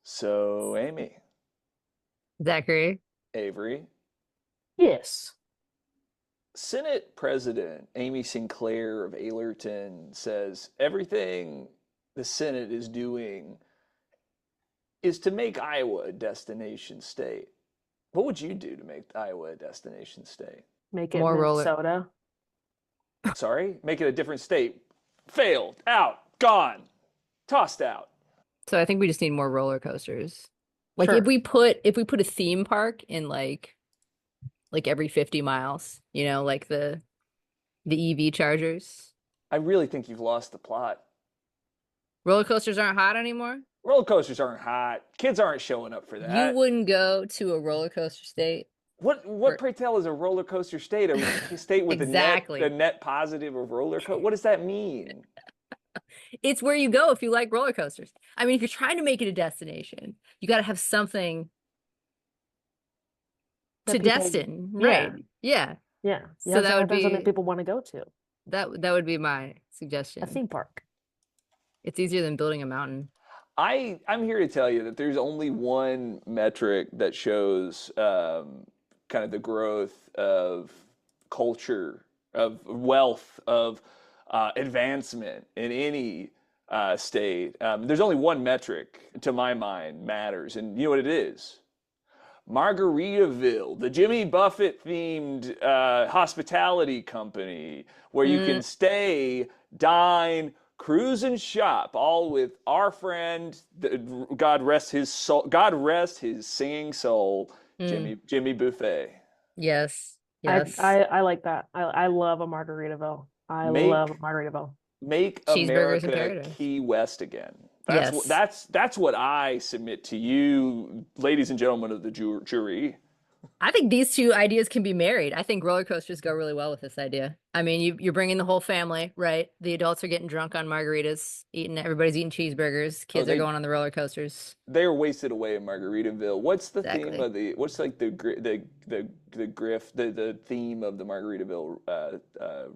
So, Amie, Zachary. Avery, Yes. Senate President Amy Sinclair of Aylerton says everything the Senate is doing is to make Iowa a destination state. What would you do to make Iowa a destination state? Make it More roller. Minnesota. Sorry, make it a different state. Failed, out, gone, tossed out. So I think we just need more roller coasters. Like Sure. if we put a theme park in like every 50 miles, like the EV chargers. I really think you've lost the plot. Roller coasters aren't hot anymore. Roller coasters aren't hot. Kids aren't showing up for You that. wouldn't go to a roller coaster state. What Or- pray tell is a roller coaster state? A state with Exactly. the net positive of roller coaster? What does that mean? It's where you go if you like roller coasters. I mean, if you're trying to make it a destination, you got to have something That to people- destin, Yeah. right? Yeah. Yeah. So You have that to would have something be- people want to go to. That would be my suggestion. A theme park. It's easier than building a mountain. I'm here to tell you that there's only one metric that shows kind of the growth of culture, of wealth, of advancement in any state. There's only one metric, to my mind, matters, and you know what it is? Margaritaville, the Jimmy Buffett themed hospitality company where you can stay, dine, cruise, and shop, all with our friend, God rest his soul, God rest his singing soul, Jimmy Buffett. Yes. Yes. I like that. I love a Margaritaville. I Make- love a Margaritaville. Make Cheeseburgers in America paradise. Key West again. Yes. That's what I submit to you, ladies and gentlemen of the jury. I think these two ideas can be married. I think roller coasters go really well with this idea. I mean, you're bringing the whole family, right? The adults are getting drunk on margaritas, everybody's eating cheeseburgers. Kids they- are going on the roller coasters. They're wasted away in Margaritaville. What's the theme Exactly. of what's like the theme of the Margaritaville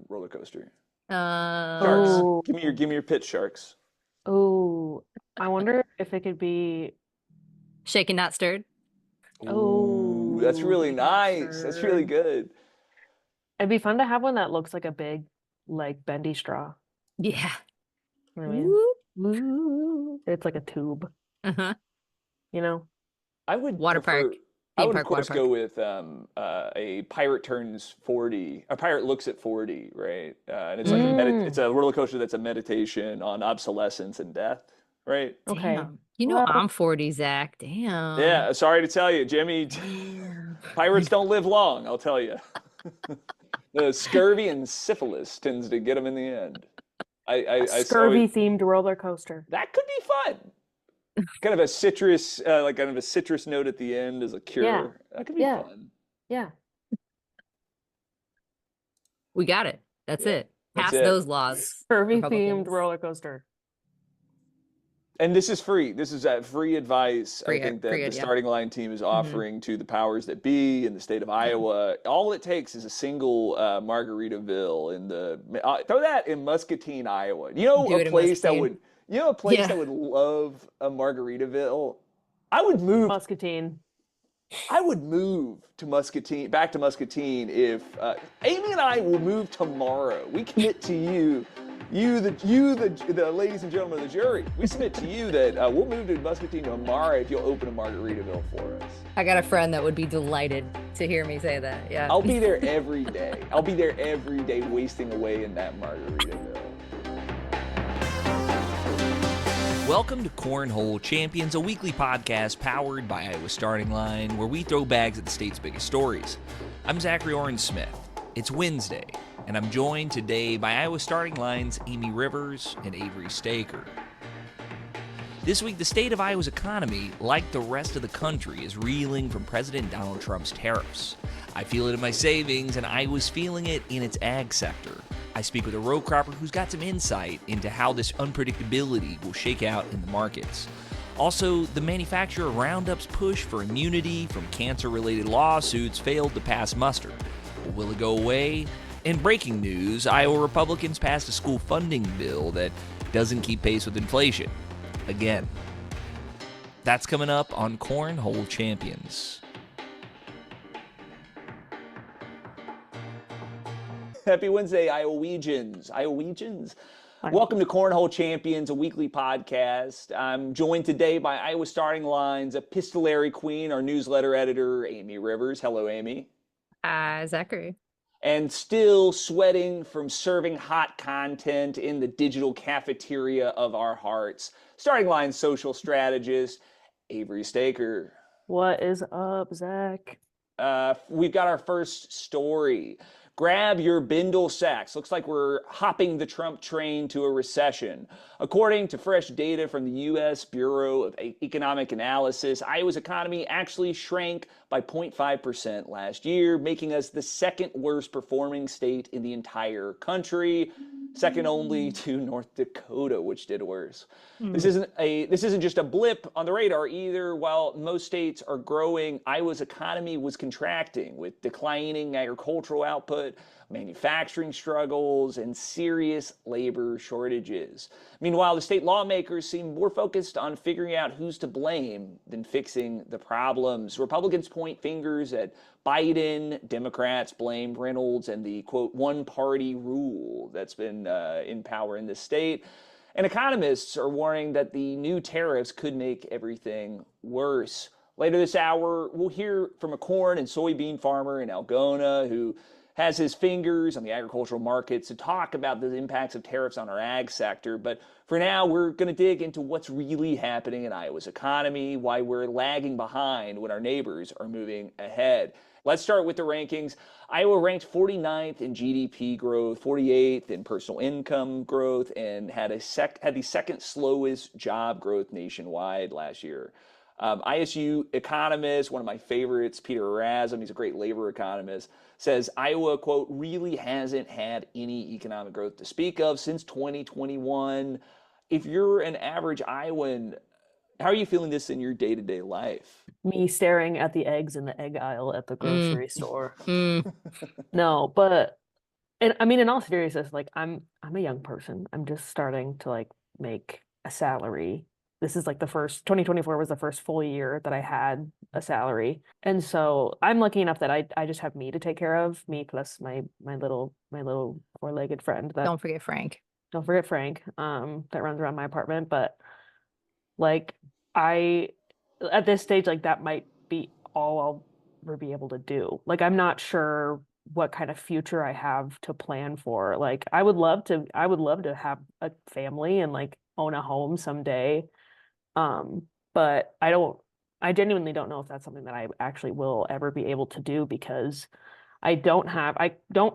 roller coaster? Sharks. Oh. Give me your pitch, Sharks. Oh, I wonder if it could be. Shaken, not stirred. Ooh, that's really nice. That's really good. It'd be fun to have one that looks like a big, like bendy straw. Yeah. You know what I mean? Whoop. Woo. It's like a tube, Uh-huh. you know? I would Water prefer- park. I Theme would, park, of course, water go with a pirate turns 40. A pirate looks at 40, right? And it's like it's a roller coaster that's a meditation on obsolescence and death, right? Okay. Damn. You know Well- I'm 40, Zach. Damn. Yeah, sorry to tell you, Jimmy. Pirates don't live long, I'll tell you. The scurvy and syphilis tends to get them in the end. I Scurvy themed roller coaster. that could be fun. Kind of a citrus, like kind of a citrus note at the end as a cure. Yeah. That could be Yeah. fun. Yeah. We got it. That's Yeah, it. that's Pass it. those laws. Scurvy themed Republicans. roller coaster. And this is free. This is free advice. Free- I think that free the ad, yeah. starting line team is offering to the powers that be in the state of Iowa. All it takes is a single Margaritaville in the throw that in Muscatine, Iowa. You know Do it a in place that Muscatine. would Yeah. that would love a Margaritaville. I would move. Muscatine. I would move to Muscatine, back to Muscatine, if Amy and I will move tomorrow. We commit to you, the ladies and gentlemen of the jury. We submit to you that we'll move to Muscatine tomorrow if you'll open a Margaritaville for us. I got a friend that would be delighted to hear me say that. Yeah. I'll be there every day. I'll be there every day, wasting away in that Margaritaville. Welcome to Cornhole Champions, a weekly podcast powered by Iowa Starting Line, where we throw bags at the state's biggest stories. I'm Zachary Oren Smith. It's Wednesday, and I'm joined today by Iowa Starting Line's Amie Rivers and Avery Staker. This week, the state of Iowa's economy, like the rest of the country, is reeling from President Donald Trump's tariffs. I feel it in my savings, and Iowa's feeling it in its ag sector. I speak with a row cropper who's got some insight into how this unpredictability will shake out in the markets. Also, the manufacturer Roundup's push for immunity from cancer-related lawsuits failed to pass muster. Will it go away? In breaking news, Iowa Republicans passed a school funding bill that doesn't keep pace with inflation. Again. That's coming up on Cornhole Champions. Happy Wednesday, Iowegians. Iowegians. Hi. Welcome to Cornhole Champions, a weekly podcast. I'm joined today by Iowa Starting Line's epistolary queen, our newsletter editor, Amie Rivers. Hello, Amie. Zachary. And still sweating from serving hot content in the digital cafeteria of our hearts, Starting Line's social strategist, Avery Staker. What is up, Zach? We've got our first story. Grab your bindle sacks. Looks like we're hopping the Trump train to a recession. According to fresh data from the U.S. Bureau of Economic Analysis, Iowa's economy actually shrank by 0.5% last year, making us the second worst performing state in the entire country, second only to North Dakota, which did worse. This isn't just a blip on the radar either. While most states are growing, Iowa's economy was contracting with declining agricultural output, manufacturing struggles, and serious labor shortages. Meanwhile, the state lawmakers seem more focused on figuring out who's to blame than fixing the problems. Republicans point fingers at Biden, Democrats blame Reynolds and the, quote, one-party rule that's been in power in this state. And economists are warning that the new tariffs could make everything worse. Later this hour, we'll hear from a corn and soybean farmer in Algona who has his fingers on the agricultural markets to talk about the impacts of tariffs on our ag sector. But for now, we're going to dig into what's really happening in Iowa's economy, why we're lagging behind when our neighbors are moving ahead. Let's start with the rankings. Iowa ranked 49th in GDP growth, 48th in personal income growth, and had the second slowest job growth nationwide last year. ISU economist, one of my favorites, Peter Erasm, he's a great labor economist, says Iowa, quote, really hasn't had any economic growth to speak of since 2021. If you're an average Iowan, how are you feeling this in your day-to-day life? Me staring at the eggs in the egg aisle at the grocery store. Mm. No, but and I mean, in all seriousness, like I'm a young person. I'm just starting to like make a salary. This is like the first 2024 was the first full year that I had a salary. And so I'm lucky enough that I just have me to take care of, me plus my little four-legged friend that Don't forget Frank. don't forget Frank, that runs around my apartment. But like I at this stage, like that might be all I'll ever be able to do. Like I'm not sure what kind of future I have to plan for. Like I would love to have a family and like own a home someday. But I genuinely don't know if that's something that I actually will ever be able to do because I don't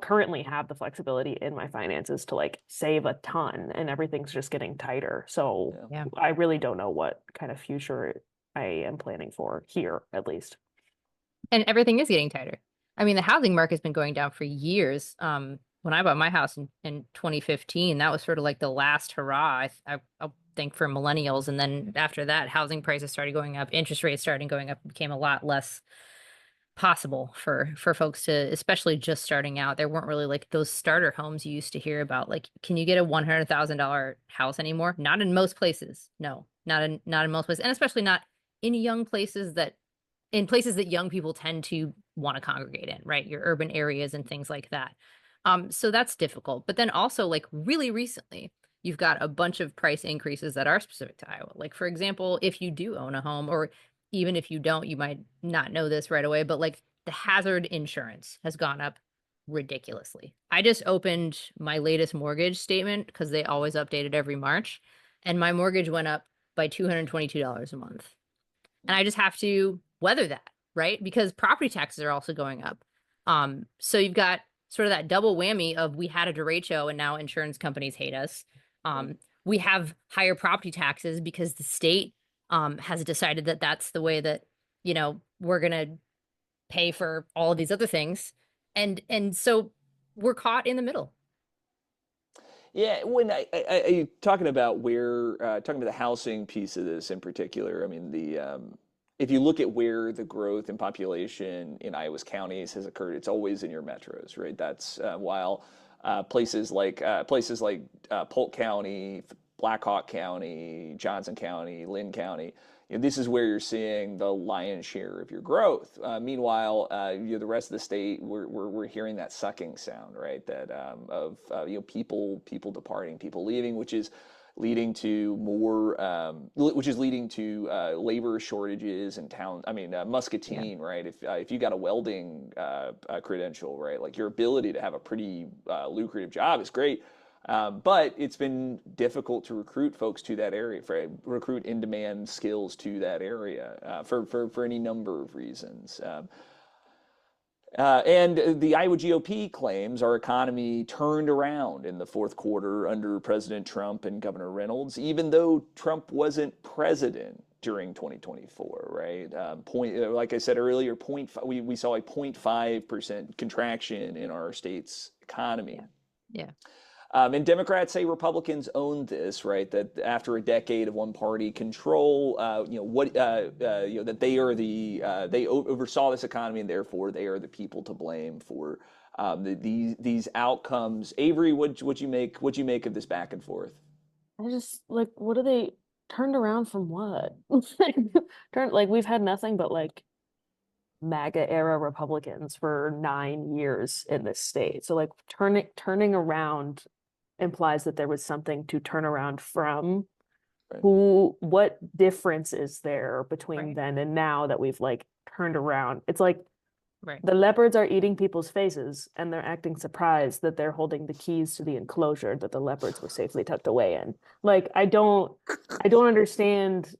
currently have the flexibility in my finances to like save a ton and everything's just getting tighter. So Yeah. I really don't know what kind of future I am planning for here, at least. And everything is getting tighter. I mean, the housing market's been going down for years. When I bought my house in 2015, that was sort of like the last hurrah, I think, for millennials. And then after that, housing prices started going up, interest rates started going up, it became a lot less possible for folks to, especially just starting out. There weren't really like those starter homes you used to hear about. Like, can you get a $100,000 house anymore? Not in most places. No, not in most places, and especially not in places that young people tend to want to congregate in, right? Your urban areas and things like that. So that's difficult. But then also, like, really recently, you've got a bunch of price increases that are specific to Iowa. Like, for example, if you do own a home, or even if you don't, you might not know this right away, but like the hazard insurance has gone up ridiculously. I just opened my latest mortgage statement because they always update it every March, and my mortgage went up by $222 a month. And I just have to weather that, right? Because property taxes are also going up. So you've got sort of that double whammy of we had a derecho and now insurance companies hate us. We have higher property taxes because the state has decided that that's the way that, we're going to pay for all of these other things. And so we're caught in the middle. Yeah, when I talking about the housing piece of this in particular, I mean, if you look at where the growth in population in Iowa's counties has occurred, it's always in your metros, right? That's while places like Polk County, Blackhawk County, Johnson County, Lynn County, this is where you're seeing the lion's share of your growth. Meanwhile, the rest of the state, we're hearing that sucking sound, right? That of people departing, people leaving, which is leading to labor shortages in town. I mean, Muscatine, right? If you got a welding credential, right, like your ability to have a pretty lucrative job is great. But it's been difficult to recruit folks to that area, recruit in-demand skills to that area for any number of reasons. And the Iowa GOP claims our economy turned around in the fourth quarter under President Trump and Governor Reynolds, even though Trump wasn't president during 2024, right? Like I said earlier, we saw a 0.5% contraction in our state's economy. Yeah. And Democrats say Republicans own this, right? That after a decade of one-party control, that they oversaw this economy, and therefore they are the people to blame for these outcomes. Avery, what'd you make of this back and forth? I just what are they turned around from what? We've had nothing but MAGA era Republicans for 9 years in this state. So turning around implies that there was something to turn around from. Right. What difference is there between Right. then and now that we've turned around? It's like Right. the leopards are eating people's faces and they're acting surprised that they're holding the keys to the enclosure that the leopards were safely tucked away in. I don't understand.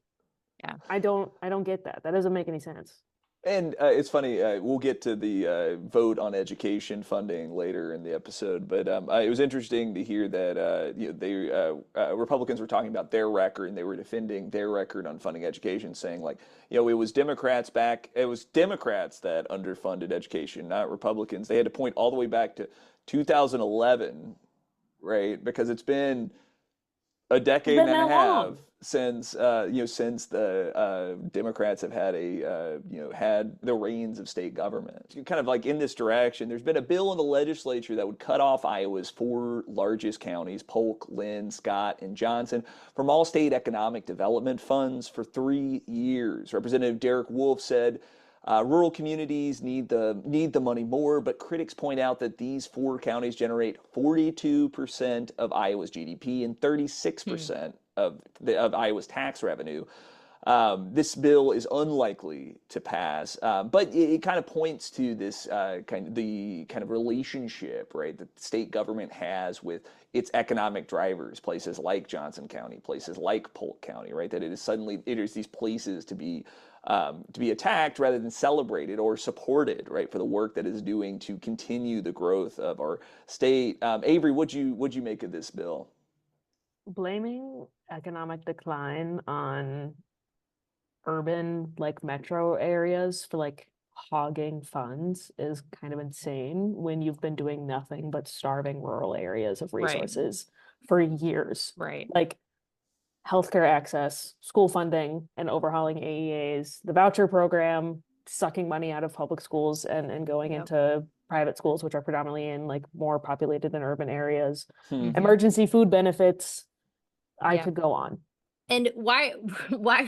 Yeah. I don't get that. That doesn't make any sense. And it's funny, we'll get to the vote on education funding later in the episode, but it was interesting to hear that Republicans were talking about their record, and they were defending their record on funding education, saying it was Democrats that underfunded education, not Republicans. They had to point all the way back to 2011, right? Because it's been a decade and a half since the Democrats have had had the reins of state government. Kind of in this direction, there's been a bill in the legislature that would cut off Iowa's 4 largest counties, Polk, Lynn, Scott, and Johnson, from all state economic development funds for 3 years. Representative Derek Wolf said rural communities need the money more, but critics point out that these 4 counties generate 42% of Iowa's GDP and 36% of Iowa's tax revenue. This bill is unlikely to pass, but it kind of points to this kind of relationship, right, that the state government has with its economic drivers, places like Johnson County, places like Polk County, right, that it is these places to be attacked rather than celebrated or supported, right, for the work that is doing to continue the growth of our state. Avery, what'd you make of this bill? Blaming economic decline on urban metro areas for hogging funds is kind of insane when you've been doing nothing but starving rural areas of resources for years. Right. Healthcare access, school funding, and overhauling AEAs, the voucher program, sucking money out of public schools and going into private schools, which are predominantly in more populated and urban areas, emergency food benefits. I could go on. And why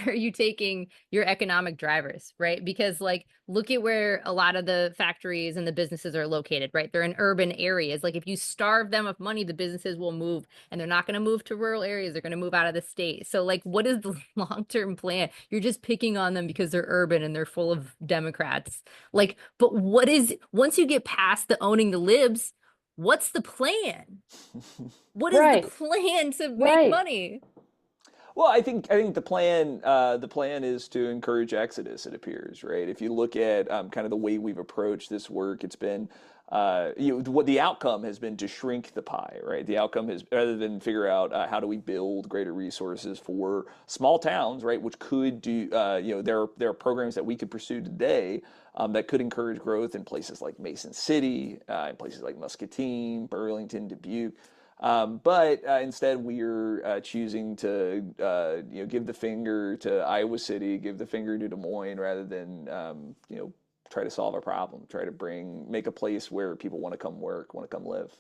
are you taking your economic drivers, right? Because look at where a lot of the factories and the businesses are located, right? They're in urban areas. If you starve them of money, the businesses will move, and they're not going to move to rural areas. They're going to move out of the state. So what is the long-term plan? You're just picking on them because they're urban and they're full of Democrats. But once you get past the owning the libs, what's the plan? What is the plan to make money? Well, I think the plan is to encourage exodus. It appears, right? If you look at kind of the way we've approached this work, it's been what the outcome has been to shrink the pie, right? The outcome is, rather than figure out how do we build greater resources for small towns, right? Which could do there are programs that we could pursue today that could encourage growth in places like Mason City, in places like Muscatine, Burlington, Dubuque. But instead, we're choosing to give the finger to Iowa City, give the finger to Des Moines, rather than try to solve a problem, try to make a place where people want to come work, want to come live.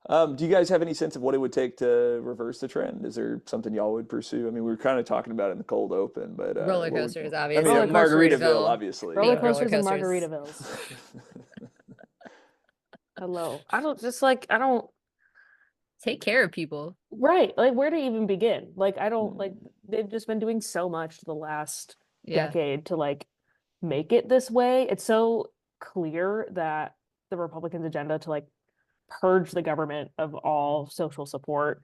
Do you guys have any sense of what it would take to reverse the trend? Is there something y'all would pursue? I mean, we were kind of talking about it in the cold open, but Roller what would- coasters, I obviously. mean, Roller Margaritaville, coasters. obviously. Roller Pink roller coasters and coasters. Margaritavilles. Hello. I don't just like I don't Take care of people. right. Like where to even begin? Like I don't like Mm. they've just been doing so much the last Yeah. decade to like make it this way. It's so clear that the Republicans' agenda to like purge the government of all social support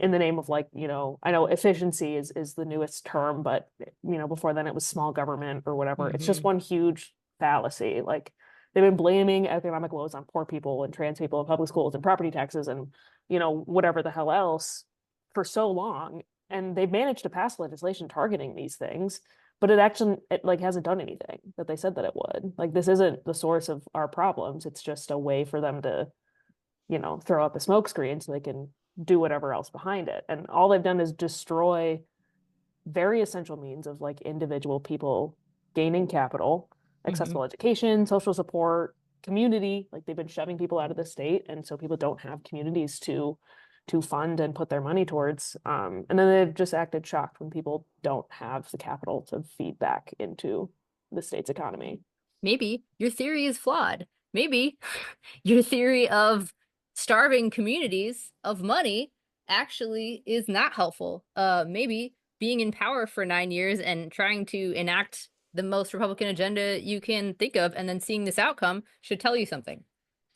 in the name of like, I know efficiency is the newest term, but before then it was small government or whatever. It's just Mhm. one huge fallacy. Like they've been blaming economic woes on poor people and trans people and public schools and property taxes and whatever the hell else for so long. And they've managed to pass legislation targeting these things, but it like hasn't done anything that they said that it would. Like this isn't the source of our problems. It's just a way for them to, throw up a smokescreen so they can do whatever else behind it. And all they've done is destroy very essential means of like individual people gaining capital, accessible education, social support, community. Like they've been shoving people out of the state, and so people don't have communities to fund and put their money towards. And then they've just acted shocked when people don't have the capital to feed back into the state's economy. Maybe your theory is flawed. Maybe your theory of starving communities of money actually is not helpful. Maybe being in power for 9 years and trying to enact the most Republican agenda you can think of and then seeing this outcome should tell you something.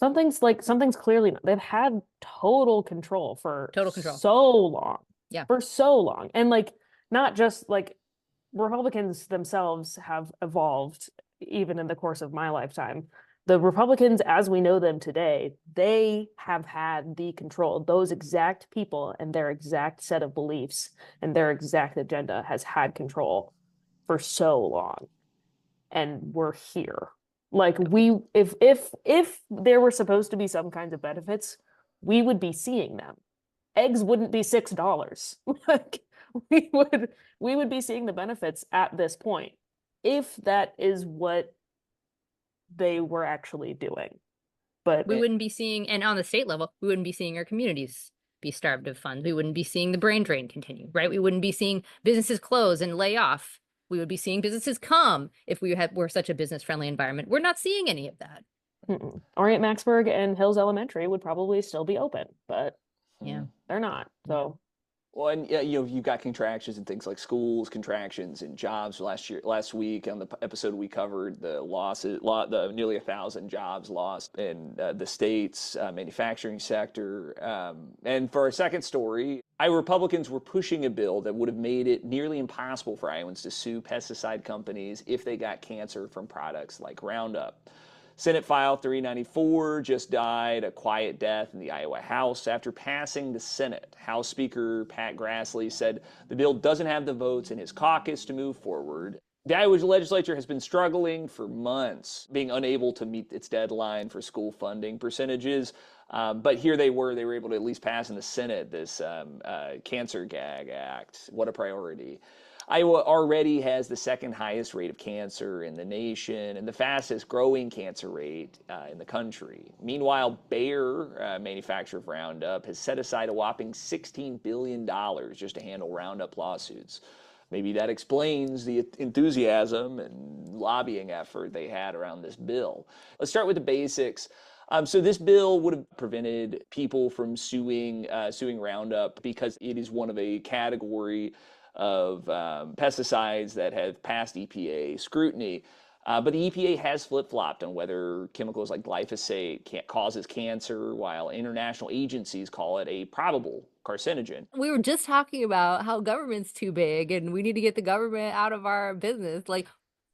Something's clearly they've had total control for so long. Yeah. For so long. And like not just like Republicans themselves have evolved even in the course of my lifetime. The Republicans as we know them today, they have had the control. Those exact people and their exact set of beliefs and their exact agenda has had control for so long. And we're here. Like if there were supposed to be some kinds of benefits, we would be seeing them. Eggs wouldn't be $6. Like we would be seeing the benefits at this point if that is what they were actually doing. But we wouldn't be seeing, and on the state level, we wouldn't be seeing our communities be starved of funds. We wouldn't be seeing the brain drain continue, right? We wouldn't be seeing businesses close and lay off. We would be seeing businesses come if we're such a business-friendly environment. We're not seeing any of that. Orient Maxburg and Hills Elementary would probably still be open, but yeah, they're not. So well, and yeah, you've got contractions in things like schools, contractions in jobs. Last week on the episode we covered the the nearly 1,000 jobs lost in the state's manufacturing sector. And for our second story, Iowa Republicans were pushing a bill that would have made it nearly impossible for Iowans to sue pesticide companies if they got cancer from products like Roundup. Senate File 394 just died a quiet death in the Iowa House after passing the Senate. House Speaker Pat Grassley said the bill doesn't have the votes in his caucus to move forward. The Iowa legislature has been struggling for months, being unable to meet its deadline for school funding percentages. But here they were able to at least pass in the Senate this Cancer Gag Act. What a priority. Iowa already has the second highest rate of cancer in the nation and the fastest growing cancer rate in the country. Meanwhile, Bayer, manufacturer of Roundup, has set aside a whopping $16 billion just to handle Roundup lawsuits. Maybe that explains the enthusiasm and lobbying effort they had around this bill. Let's start with the basics. So this bill would have prevented people from suing Roundup because it is one of a category of pesticides that have passed EPA scrutiny. But the EPA has flip-flopped on whether chemicals like glyphosate causes cancer, while international agencies call it a probable carcinogen. We were just talking about how government's too big and we need to get the government out of our business. Like,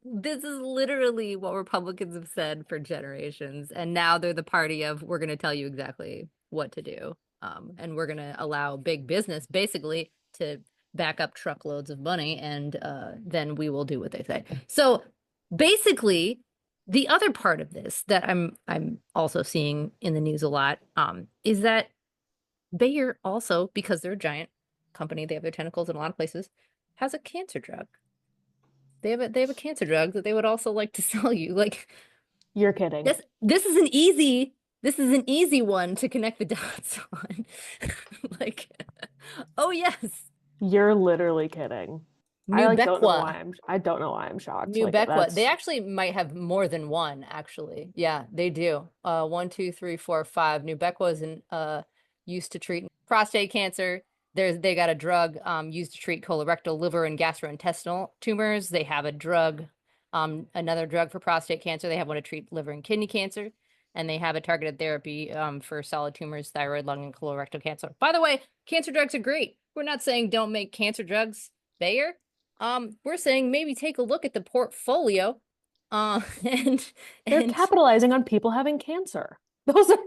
this is literally what Republicans have said for generations. And now they're the party of, we're going to tell you exactly what to do. And we're going to allow big business basically to back up truckloads of money, and then we will do what they say. So basically, the other part of this that I'm also seeing in the news a lot is that Bayer also, because they're a giant company, they have their tentacles in a lot of places, has a cancer drug. They have a cancer drug that they would also like to sell you. Like, you're kidding. This is an easy This is an easy one to connect the dots on. Like, oh yes, You're literally kidding. New don't know Bequa. why I don't know why I'm shocked. New Like Bequa. They that's actually might have more than one, actually. Yeah, they do. 1, 2, 3, 4, 5. New Bequa is used to treat prostate cancer. They got a drug used to treat colorectal, liver, and gastrointestinal tumors. They have a drug, another drug for prostate cancer. They have one to treat liver and kidney cancer. And they have a targeted therapy for solid tumors, thyroid, lung, and colorectal cancer. By the way, cancer drugs are great. We're not saying don't make cancer drugs, Bayer. We're saying maybe take a look at the portfolio, and they're capitalizing on people having cancer. Those are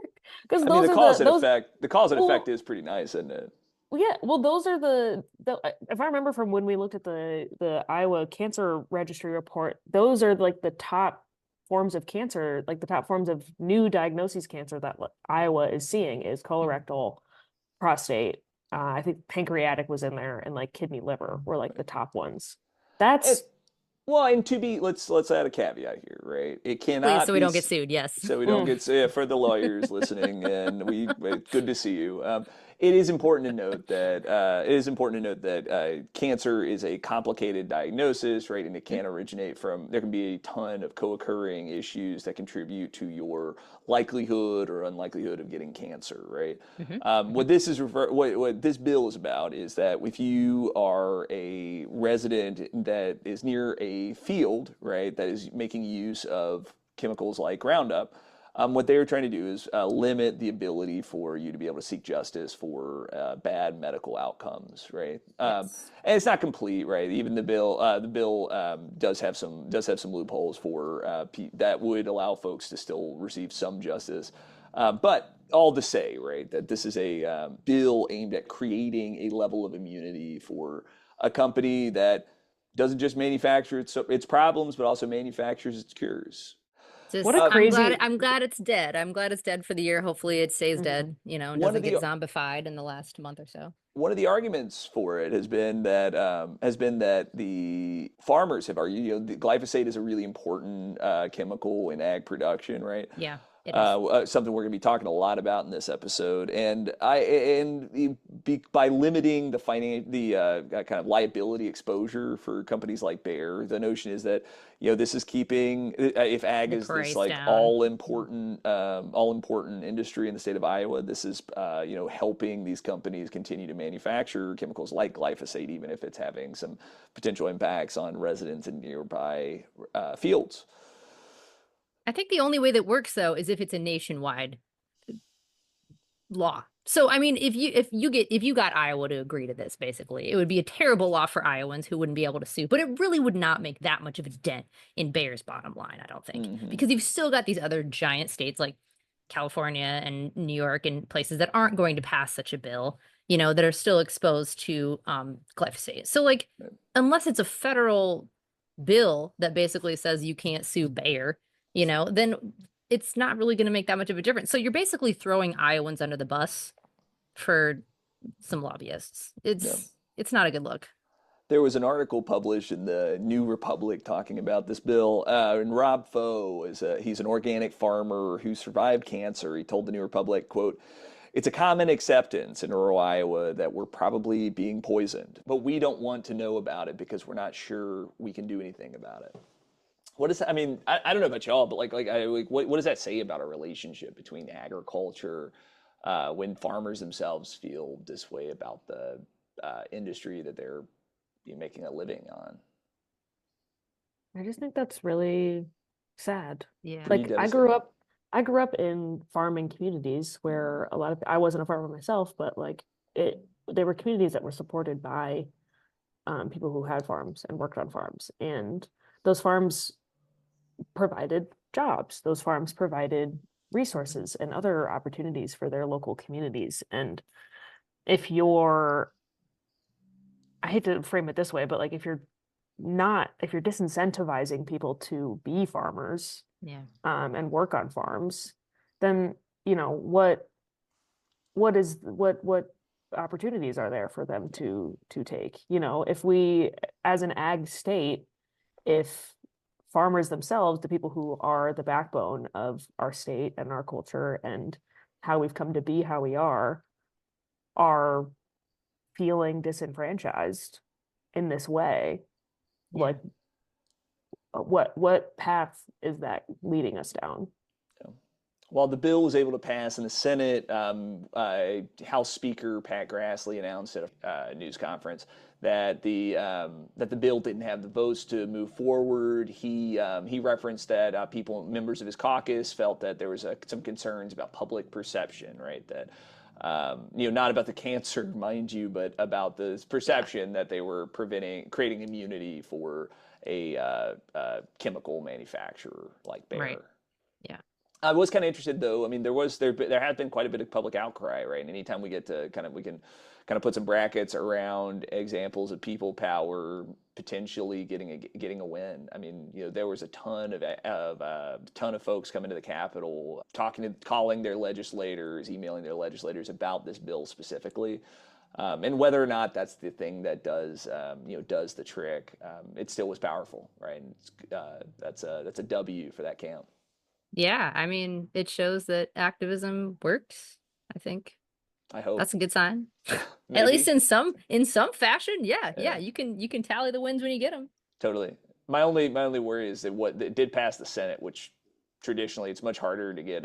because I mean, those the are cause the and those effect. The cause and well, effect is pretty nice, isn't it? yeah, well, those are the if I remember from when we looked at the Iowa Cancer Registry report, those are like the top forms of cancer, like the top forms of new diagnoses cancer that Iowa is seeing is colorectal, prostate. I think pancreatic was in there, and like kidney, liver were like the top ones. That's Well, and to be, let's add a caveat here, right? It please, cannot so we be don't get sued. Yes. so we don't get for the lawyers listening, and good to see you. It is important to note that cancer is a complicated diagnosis, right? And it can originate from, there can be a ton of co-occurring issues that contribute to your likelihood or unlikelihood of getting cancer, right? What this bill is about is that if you are a resident that is near a field, right, that is making use of chemicals like Roundup, what they were trying to do is limit the ability for you to be able to seek justice for bad medical outcomes, right? Yes. And it's not complete, right? Even the bill does have some loopholes for that would allow folks to still receive some justice. But all to say, right, that this is a bill aimed at creating a level of immunity for a company that doesn't just manufacture its problems, but also manufactures its cures. Just, what a crazy. I'm glad it's dead. I'm glad it's dead for the year. Hopefully it stays dead, and doesn't get zombified in the last month or so. One of the arguments for it has been that the farmers have argued, the glyphosate is a really important chemical in ag production, right? Yeah. Something we're going to be talking a lot about in this episode, and by limiting the kind of liability exposure for companies like Bayer, the notion is that this is keeping, if ag is this like all important industry in the state of Iowa, this is helping these companies continue to manufacture chemicals like glyphosate, even if it's having some potential impacts on residents in nearby fields. I think the only way that works though is if it's a nationwide law. So I mean, if you got Iowa to agree to this, basically, it would be a terrible law for Iowans who wouldn't be able to sue. But it really would not make that much of a dent in Bayer's bottom line, I don't think, because you've still got these other giant states like California and New York and places that aren't going to pass such a bill, that are still exposed to glyphosate. So like, unless it's a federal bill that basically says you can't sue Bayer, then it's not really going to make that much of a difference. So you're basically throwing Iowans under the bus for some lobbyists. It's not a good look. There was an article published in the New Republic talking about this bill, and Rob Foe he's an organic farmer who survived cancer. He told the New Republic, quote, "It's a common acceptance in rural Iowa that we're probably being poisoned, but we don't want to know about it because we're not sure we can do anything about it." What is that? I mean, I don't know about y'all, but what does that say about a relationship between agriculture when farmers themselves feel this way about the industry that they're making a living on? I just think that's really sad. Yeah. Like I grew up in farming communities where I wasn't a farmer myself, but like there were communities that were supported by people who had farms and worked on farms, and those farms provided jobs. Those farms provided resources and other opportunities for their local communities. And I hate to frame it this way, but like if you're disincentivizing people to be farmers, and work on farms, then what opportunities are there for them to take? If we, as an ag state, if farmers themselves, the people who are the backbone of our state and our culture and how we've come to be how we are feeling disenfranchised in this way. Like, what path is that leading us down? While the bill was able to pass in the Senate, House Speaker Pat Grassley announced at a news conference that the bill didn't have the votes to move forward. He referenced that members of his caucus felt that there was some concerns about public perception, right? That not about the cancer, mind you, but about the perception that they were creating immunity for a chemical manufacturer like Bayer. Right. Yeah. I was kind of interested, though. I mean, there has been quite a bit of public outcry, right? And anytime we get to we can kind of put some brackets around examples of people power potentially getting a win. I mean, there was a ton of folks coming to the Capitol, calling their legislators, emailing their legislators about this bill specifically, and whether or not that's the thing that does the trick. It still was powerful, right? And that's a W for that camp. Yeah, I mean, it shows that activism works, I think. I hope. That's a good sign. At least in some fashion. Yeah. You can tally the wins when you get them. Totally. My only worry is that it did pass the Senate, which traditionally it's much harder to get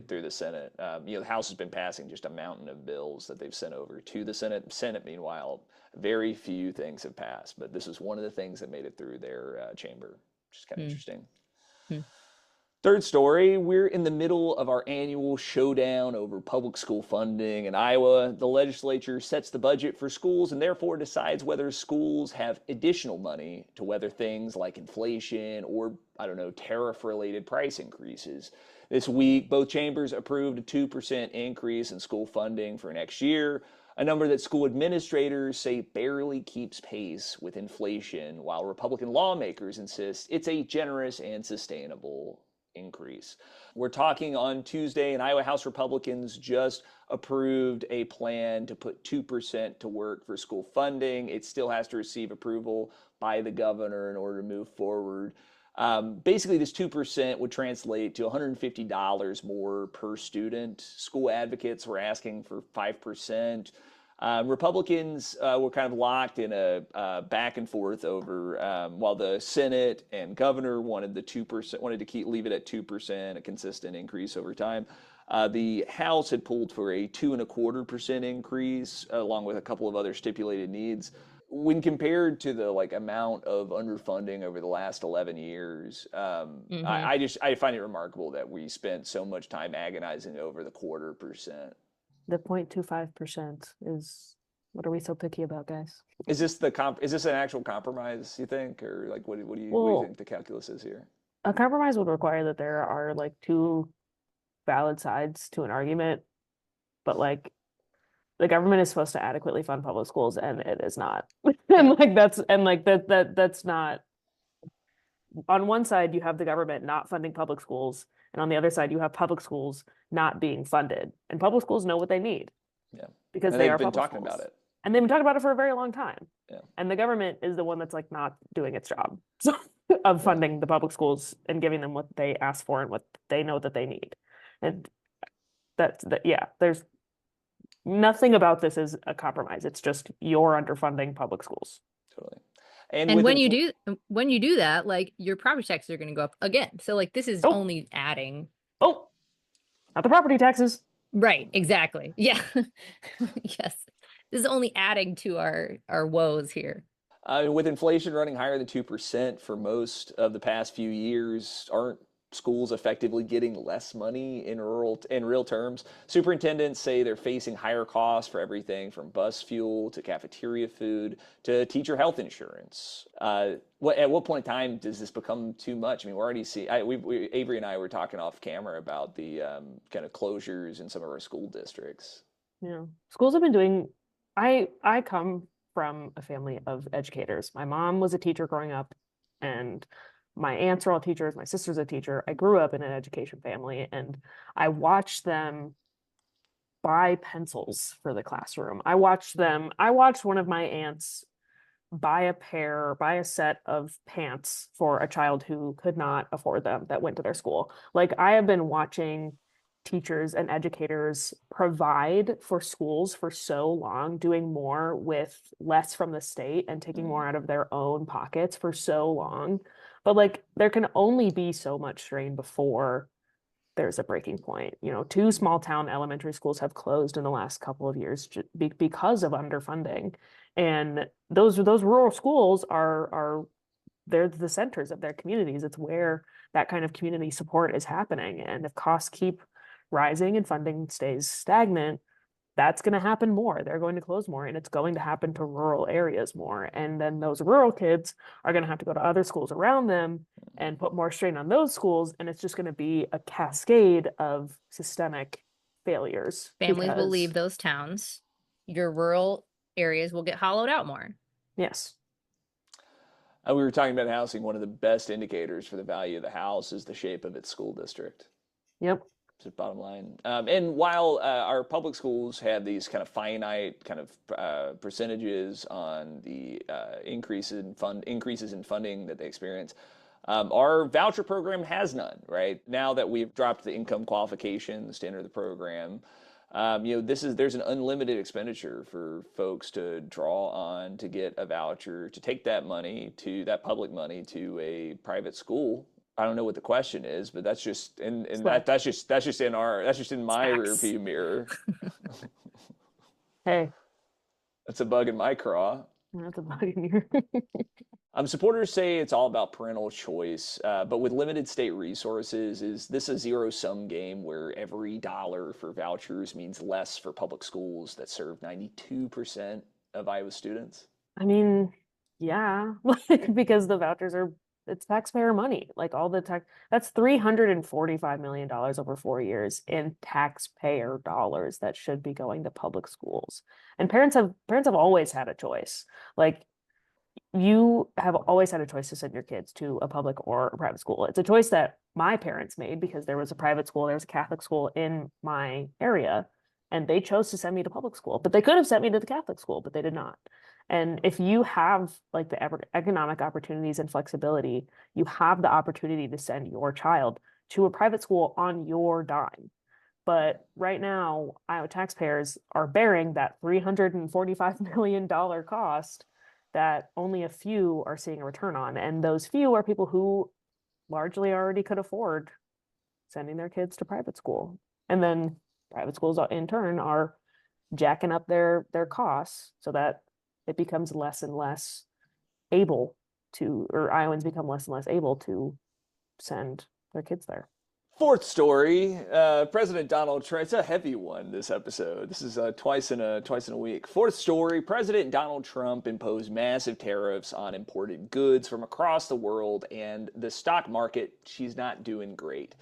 through the Senate. The House has been passing just a mountain of bills that they've sent over to the Senate. Senate, meanwhile, very few things have passed, but this is one of the things that made it through their chamber, which is kind of interesting. Third story, we're in the middle of our annual showdown over public school funding in Iowa. The legislature sets the budget for schools and therefore decides whether schools have additional money to weather things like inflation or, tariff-related price increases. This week, both chambers approved a 2% increase in school funding for next year, a number that school administrators say barely keeps pace with inflation, while Republican lawmakers insist it's a generous and sustainable increase. We're talking on Tuesday, and Iowa House Republicans just approved a plan to put 2% to work for school funding. It still has to receive approval by the governor in order to move forward. Basically, this 2% would translate to $150 more per student. School advocates were asking for 5%. Republicans were kind of locked in a back and forth over while the Senate and governor wanted the 2%, wanted to leave it at 2%, a consistent increase over time. The House had pulled for a 2.25% increase, along with a couple of other stipulated needs. When compared to the amount of underfunding over the last 11 years, I find it remarkable that we spent so much time agonizing over the 0.25%. The 0.25% is, what are we so picky about, guys? Is this an actual compromise, you think, or what do you think the calculus is here? A compromise would require that there are two valid sides to an argument, but the government is supposed to adequately fund public schools, and it is not. That's not. On one side, you have the government not funding public schools, and on the other side, you have public schools not being funded. And public schools know what they need. Yeah. Because they are been public talking schools. about it. And they've been talking about it for a very long time. Yeah. And the government is the one that's not doing its job of funding the public schools and giving them what they ask for and what they know that they need. And there's nothing about this is a compromise. It's just you're underfunding public schools. Totally. And when you do that, your property taxes are going to go up again. So this is only adding. Oh, not the property taxes. Right. Exactly. Yeah. Yes. This is only adding to our woes here. With inflation running higher than 2% for most of the past few years, aren't schools effectively getting less money in real terms? Superintendents say they're facing higher costs for everything from bus fuel to cafeteria food to teacher health insurance. At what point in time does this become too much? I mean, we're already seeing. Avery and I were talking off camera about the kind of closures in some of our school districts. Yeah, schools have been doing. I come from a family of educators. My mom was a teacher growing up, and my aunts are all teachers. My sister's a teacher. I grew up in an education family, and I watched them buy pencils for the classroom. I watched one of my aunts buy a set of pants for a child who could not afford them that went to their school. Like I have been watching teachers and educators provide for schools for so long, doing more with less from the state and taking more out of their own pockets for so long. But like there can only be so much strain before there's a breaking point. You know, two small town elementary schools have closed in the last couple of years because of underfunding. And those rural schools are they're the centers of their communities. It's where that kind of community support is happening. And if costs keep rising and funding stays stagnant, that's going to happen more. They're going to close more, and it's going to happen to rural areas more. And then those rural kids are going to have to go to other schools around them and put more strain on those schools. And it's just going to be a cascade of systemic failures. Families will leave those towns. Your rural areas will get hollowed out more. Yes. We were talking about housing. One of the best indicators for the value of the house is the shape of its school district. Yep. Just bottom line. And while our public schools have these kind of finite kind of percentages on the increases in funding that they experience, our voucher program has none. Right now that we've dropped the income qualifications to enter the program, there's an unlimited expenditure for folks to draw on to get a voucher to take that public money to a private school. I don't know what the question is, but that's just that's just in my rearview mirror. Hey, that's a bug in my craw. That's a bug in your. Supporters say it's all about parental choice, but with limited state resources, is this a zero-sum game where every dollar for vouchers means less for public schools that serve 92% of Iowa students? I mean, yeah, because the vouchers it's taxpayer money. Like all the that's $345 million over 4 years in taxpayer dollars that should be going to public schools. And parents have always had a choice. Like you have always had a choice to send your kids to a public or a private school. It's a choice that my parents made because there was a private school, there was a Catholic school in my area, and they chose to send me to public school. But they could have sent me to the Catholic school, but they did not. And if you have like the economic opportunities and flexibility, you have the opportunity to send your child to a private school on your dime. But right now, Iowa taxpayers are bearing that $345 million cost that only a few are seeing a return on. And those few are people who largely already could afford sending their kids to private school. And then private schools in turn are jacking up their costs so that it becomes less and less able to, or Iowans become less and less able to send their kids there. Fourth story, President Donald Trump. It's a heavy one this episode. This is twice in a week. Fourth story, President Donald Trump imposed massive tariffs on imported goods from across the world, and the stock market, she's not doing great.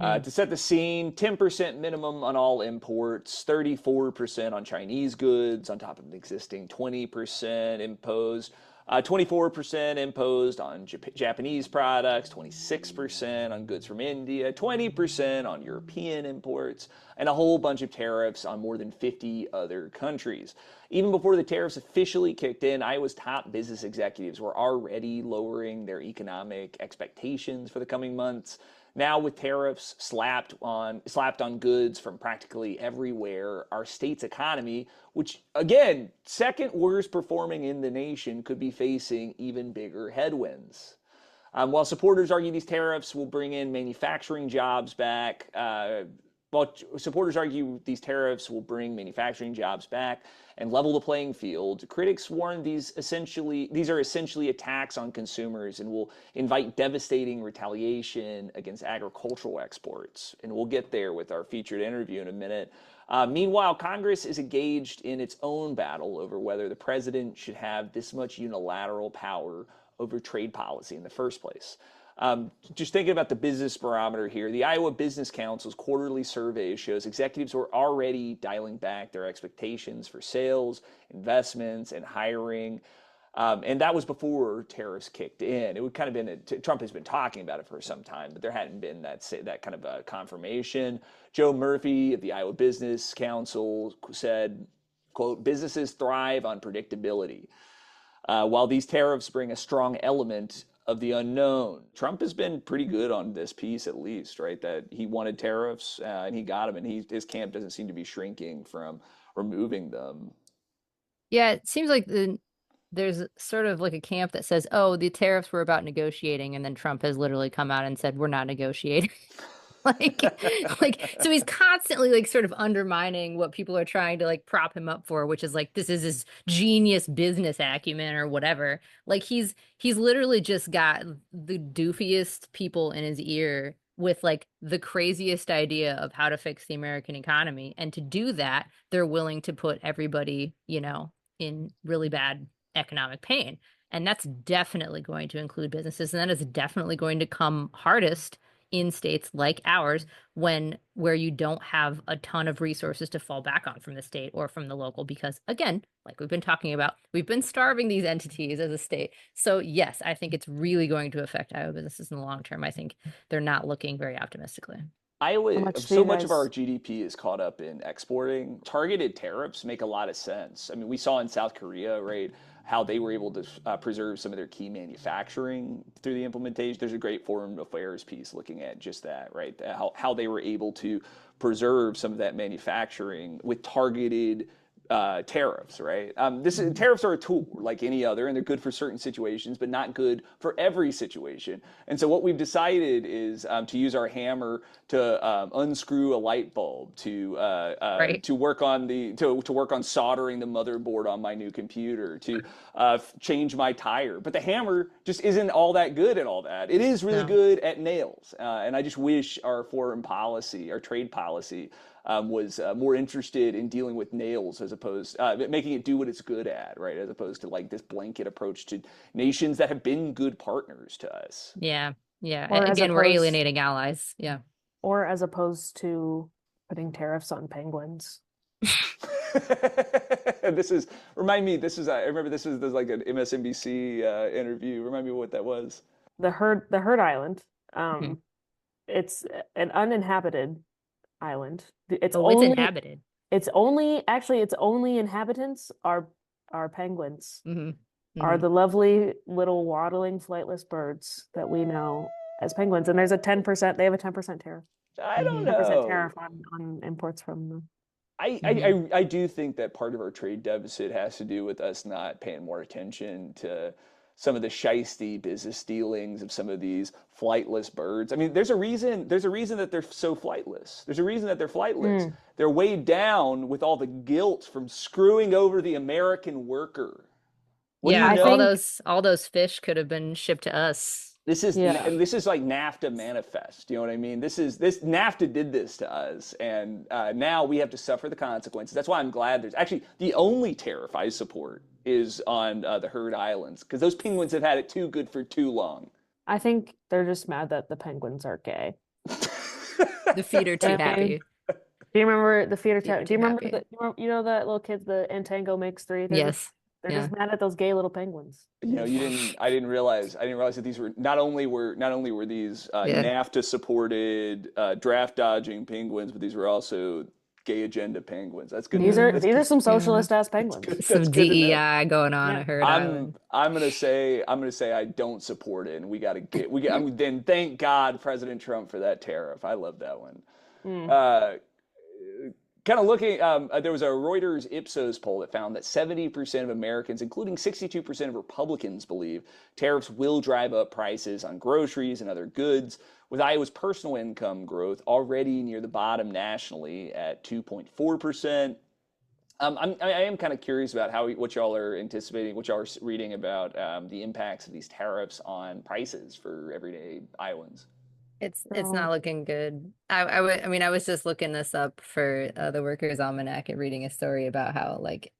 To set the scene, 10% minimum on all imports, 34% on Chinese goods, on top of an existing 20% imposed. 24% imposed on Japanese products, 26% on goods from India, 20% on European imports, and a whole bunch of tariffs on more than 50 other countries. Even before the tariffs officially kicked in, Iowa's top business executives were already lowering their economic expectations for the coming months. Now, with tariffs slapped on goods from practically everywhere, our state's economy, which, again, second worst performing in the nation, could be facing even bigger headwinds. While supporters argue these tariffs will bring in manufacturing jobs back, and level the playing field, critics warn these are essentially attacks on consumers and will invite devastating retaliation against agricultural exports. And we'll get there with our featured interview in a minute. Meanwhile, Congress is engaged in its own battle over whether the president should have this much unilateral power over trade policy in the first place. Just thinking about the business barometer here, the Iowa Business Council's quarterly survey shows executives were already dialing back their expectations for sales, investments, and hiring. And that was before tariffs kicked in. It would kind of been, Trump has been talking about it for some time, but there hadn't been that kind of confirmation. Joe Murphy of the Iowa Business Council said, quote, "Businesses thrive on predictability." while these tariffs bring a strong element of the unknown. Trump has been pretty good on this piece, at least, right? That he wanted tariffs and he got them, and his camp doesn't seem to be shrinking from removing them. Yeah, it seems like there's sort of like a camp that says, oh, the tariffs were about negotiating, and then Trump has literally come out and said, we're not negotiating. like so he's constantly like sort of undermining what people are trying to like prop him up for, which is like this is his genius business acumen or whatever. Like he's literally just got the doofiest people in his ear with like the craziest idea of how to fix the American economy, and to do that they're willing to put everybody, you know, in really bad economic pain. And that's definitely going to include businesses, and that is definitely going to come hardest in states like ours where you don't have a ton of resources to fall back on from the state or from the local, because again, like we've been talking about, we've been starving these entities as a state. So yes, I think it's really going to affect Iowa businesses in the long term. I think they're not looking very optimistically. Iowa, so much of our GDP is caught up in exporting. Targeted tariffs make a lot of sense. I mean, we saw in South Korea, right, how they were able to preserve some of their key manufacturing through the implementation. There's a great Foreign Affairs piece looking at just that, right? How they were able to preserve some of that manufacturing with targeted tariffs, right? Tariffs are a tool like any other, and they're good for certain situations, but not good for every situation. And so what we've decided is to use our hammer to unscrew a light bulb, to work on to work on soldering the motherboard on my new computer, to change my tire. But the hammer just isn't all that good at all that. It is really good at nails, and I just wish our foreign policy, our trade policy, was more interested in dealing with nails as opposed making it do what it's good at, right? As opposed to like this blanket approach to nations that have been good partners to us. Yeah. Or again, we're alienating allies. Yeah. Or as opposed to putting tariffs on penguins. This is I remember this is like an MSNBC interview. Remind me what that was. The Herd Island. It's an uninhabited island. It's inhabited. Its only inhabitants are penguins. Are the lovely little waddling flightless birds that we know as penguins. And there's a 10%, they have a 10% tariff. I don't know. 10% tariff on imports from them. I do think that part of our trade deficit has to do with us not paying more attention to some of the shisty business dealings of some of these flightless birds. I mean, there's a reason that they're so flightless. There's a reason that they're flightless. They're weighed down with all the guilt from screwing over the American worker. All those fish could have been shipped to us. This is like NAFTA manifest. You know what I mean? This NAFTA did this to us, and now we have to suffer the consequences. That's why I'm glad there's actually the only tariff I support is on the Herd Islands, because those penguins have had it too good for too long. I think they're just mad that the penguins are gay. The feet are too happy. Do you remember the feet are too? Do you remember you know that little kid, the Entango makes 3? Yes. They're just mad at those gay little penguins. You know, I didn't realize that these were not only were these NAFTA supported draft dodging penguins, but these were also gay agenda penguins. That's good. These are some socialist ass penguins. Some DEI going on at Herd Island. I'm gonna say I don't support it, and then thank God President Trump for that tariff. I love that one. Kind of looking, there was a Reuters Ipsos poll that found that 70% of Americans, including 62% of Republicans, believe tariffs will drive up prices on groceries and other goods, with Iowa's personal income growth already near the bottom nationally at 2.4%. I am kind of curious about what y'all are anticipating, what y'all are reading about the impacts of these tariffs on prices for everyday Iowans. It's not looking good. I was just looking this up for the Workers' Almanac and reading a story about how like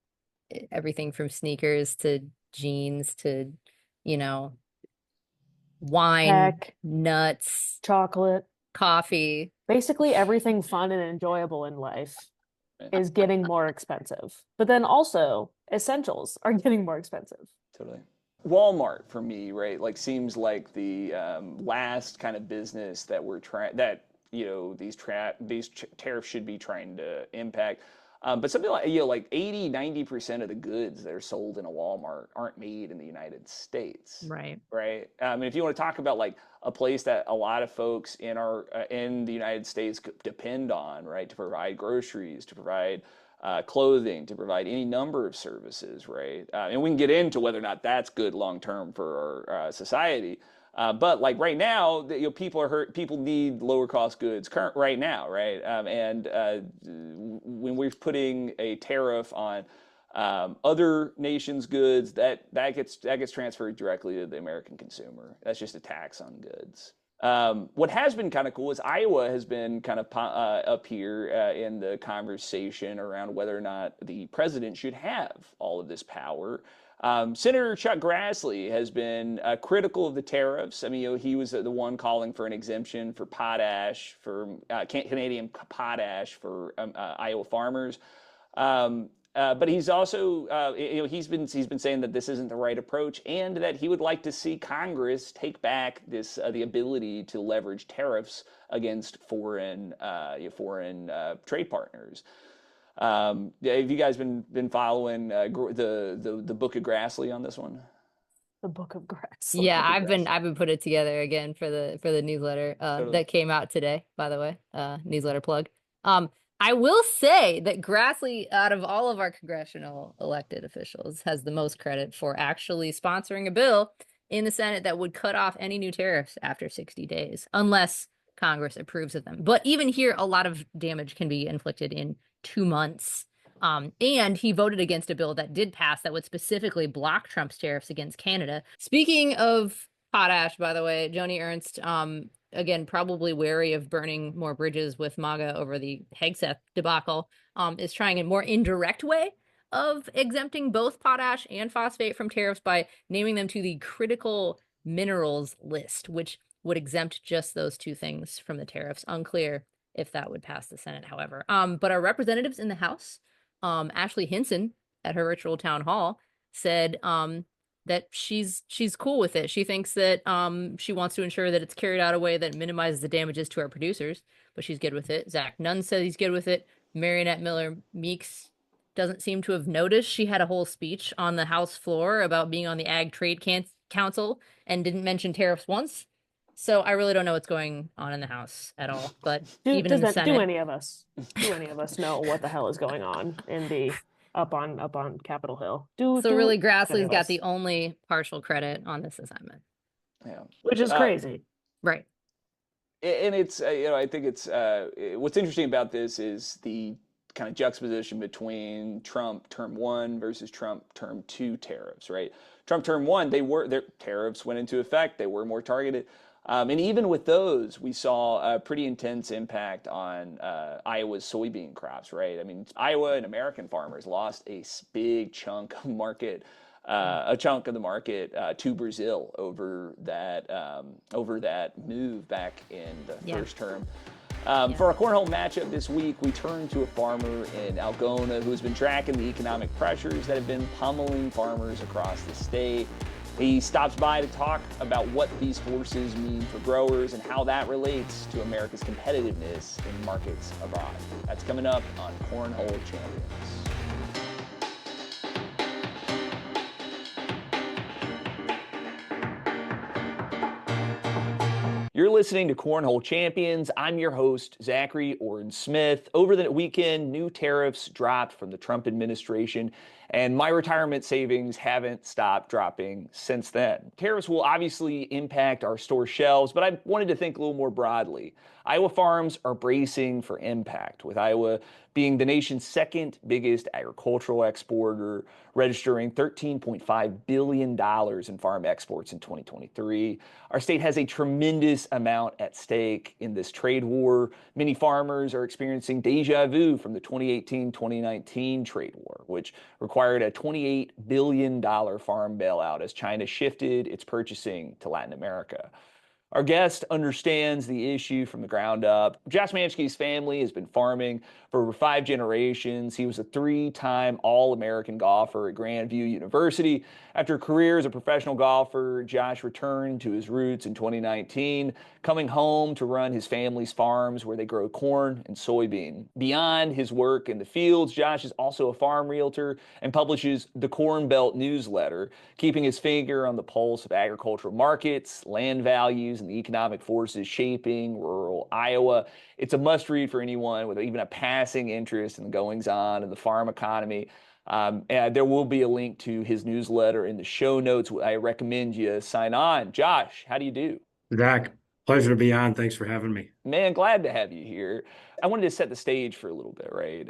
everything from sneakers to jeans to, you know, wine, nuts, chocolate, coffee. Basically everything fun and enjoyable in life is getting more expensive. But then also essentials are getting more expensive. Totally. Walmart for me, right? Like seems like the last kind of business that these tariffs should be trying to impact. But something like, like 80, 90% of the goods that are sold in a Walmart aren't made in the United States. Right. Right. And if you want to talk about like a place that a lot of folks in the United States depend on, right, to provide groceries, to provide clothing, to provide any number of services, right? And we can get into whether or not that's good long term for our society. But like right now, people are hurt. People need lower cost goods right now, right? And when we're putting a tariff on other nations' goods, that gets transferred directly to the American consumer. That's just a tax on goods. What has been kind of cool is Iowa has been kind of up here in the conversation around whether or not the president should have all of this power. Senator Chuck Grassley has been critical of the tariffs. I mean, he was the one calling for an exemption for potash, for Canadian potash for Iowa farmers. But he's also, he's been saying that this isn't the right approach, and that he would like to see Congress take back this the ability to leverage tariffs against foreign trade partners. Have you guys been following the Book of Grassley on this one? The Book of Grassley. Yeah, I've been putting it together again for the newsletter Totally. that came out today, by the way. Newsletter plug. I will say that Grassley, out of all of our congressional elected officials, has the most credit for actually sponsoring a bill in the Senate that would cut off any new tariffs after 60 days, unless Congress approves of them. But even here, a lot of damage can be inflicted in 2 months. And he voted against a bill that did pass that would specifically block Trump's tariffs against Canada. Speaking of potash, by the way, Joni Ernst, again, probably wary of burning more bridges with MAGA over the Hegseth debacle, is trying a more indirect way of exempting both potash and phosphate from tariffs by naming them to the critical minerals list, which would exempt just those two things from the tariffs. Unclear if that would pass the Senate, however. But our representatives in the House, Ashley Hinson at her virtual town hall, said that she's cool with it. She thinks that she wants to ensure that it's carried out a way that minimizes the damages to our producers, but she's good with it. Zach Nunn says he's good with it. Marionette Miller Meeks doesn't seem to have noticed. She had a whole speech on the House floor about being on the Ag Trade Council and didn't mention tariffs once. So I really don't know what's going on in the House at all. But even in the Senate, do any of us know what the hell is going on in the up on Capitol Hill? Really, Grassley's got the only partial credit on this assignment. Yeah, which is crazy, right? And it's I think it's what's interesting about this is the kind of juxtaposition between Trump Term 1 versus Trump Term 2 tariffs, right? Trump Term 1, their tariffs went into effect. They were more targeted. And even with those, we saw a pretty intense impact on Iowa's soybean crops, right? I mean, Iowa and American farmers lost a big chunk of market, of the market to Brazil over that move back in the first term. For our cornhole matchup this week, we turn to a farmer in Algona who has been tracking the economic pressures that have been pummeling farmers across the state. He stops by to talk about what these forces mean for growers and how that relates to America's competitiveness in markets abroad. That's coming up on Cornhole Champions. You're listening to Cornhole Champions. I'm your host, Zachary Oren Smith. Over the weekend, new tariffs dropped from the Trump administration, and my retirement savings haven't stopped dropping since then. Tariffs will obviously impact our store shelves, but I wanted to think a little more broadly. Iowa farms are bracing for impact, with Iowa being the nation's second biggest agricultural exporter, registering $13.5 billion in farm exports in 2023. Our state has a tremendous amount at stake in this trade war. Many farmers are experiencing deja vu from the 2018-2019 trade war, which required a $28 billion farm bailout as China shifted its purchasing to Latin America. Our guest understands the issue from the ground up. Josh Manske's family has been farming for over 5 generations. He was a 3-time All-American golfer at Grandview University. After a career as a professional golfer, Josh returned to his roots in 2019, coming home to run his family's farms where they grow corn and soybean. Beyond his work in the fields, Josh is also a farm realtor and publishes the Corn Belt newsletter, keeping his finger on the pulse of agricultural markets, land values, and the economic forces shaping rural Iowa. It's a must read for anyone with even a passing interest in the goings on of the farm economy. And there will be a link to his newsletter in the show notes. I recommend you sign on. Josh, how do you do? Zach, pleasure to be on. Thanks for having me. Man, glad to have you here. I wanted to set the stage for a little bit, right?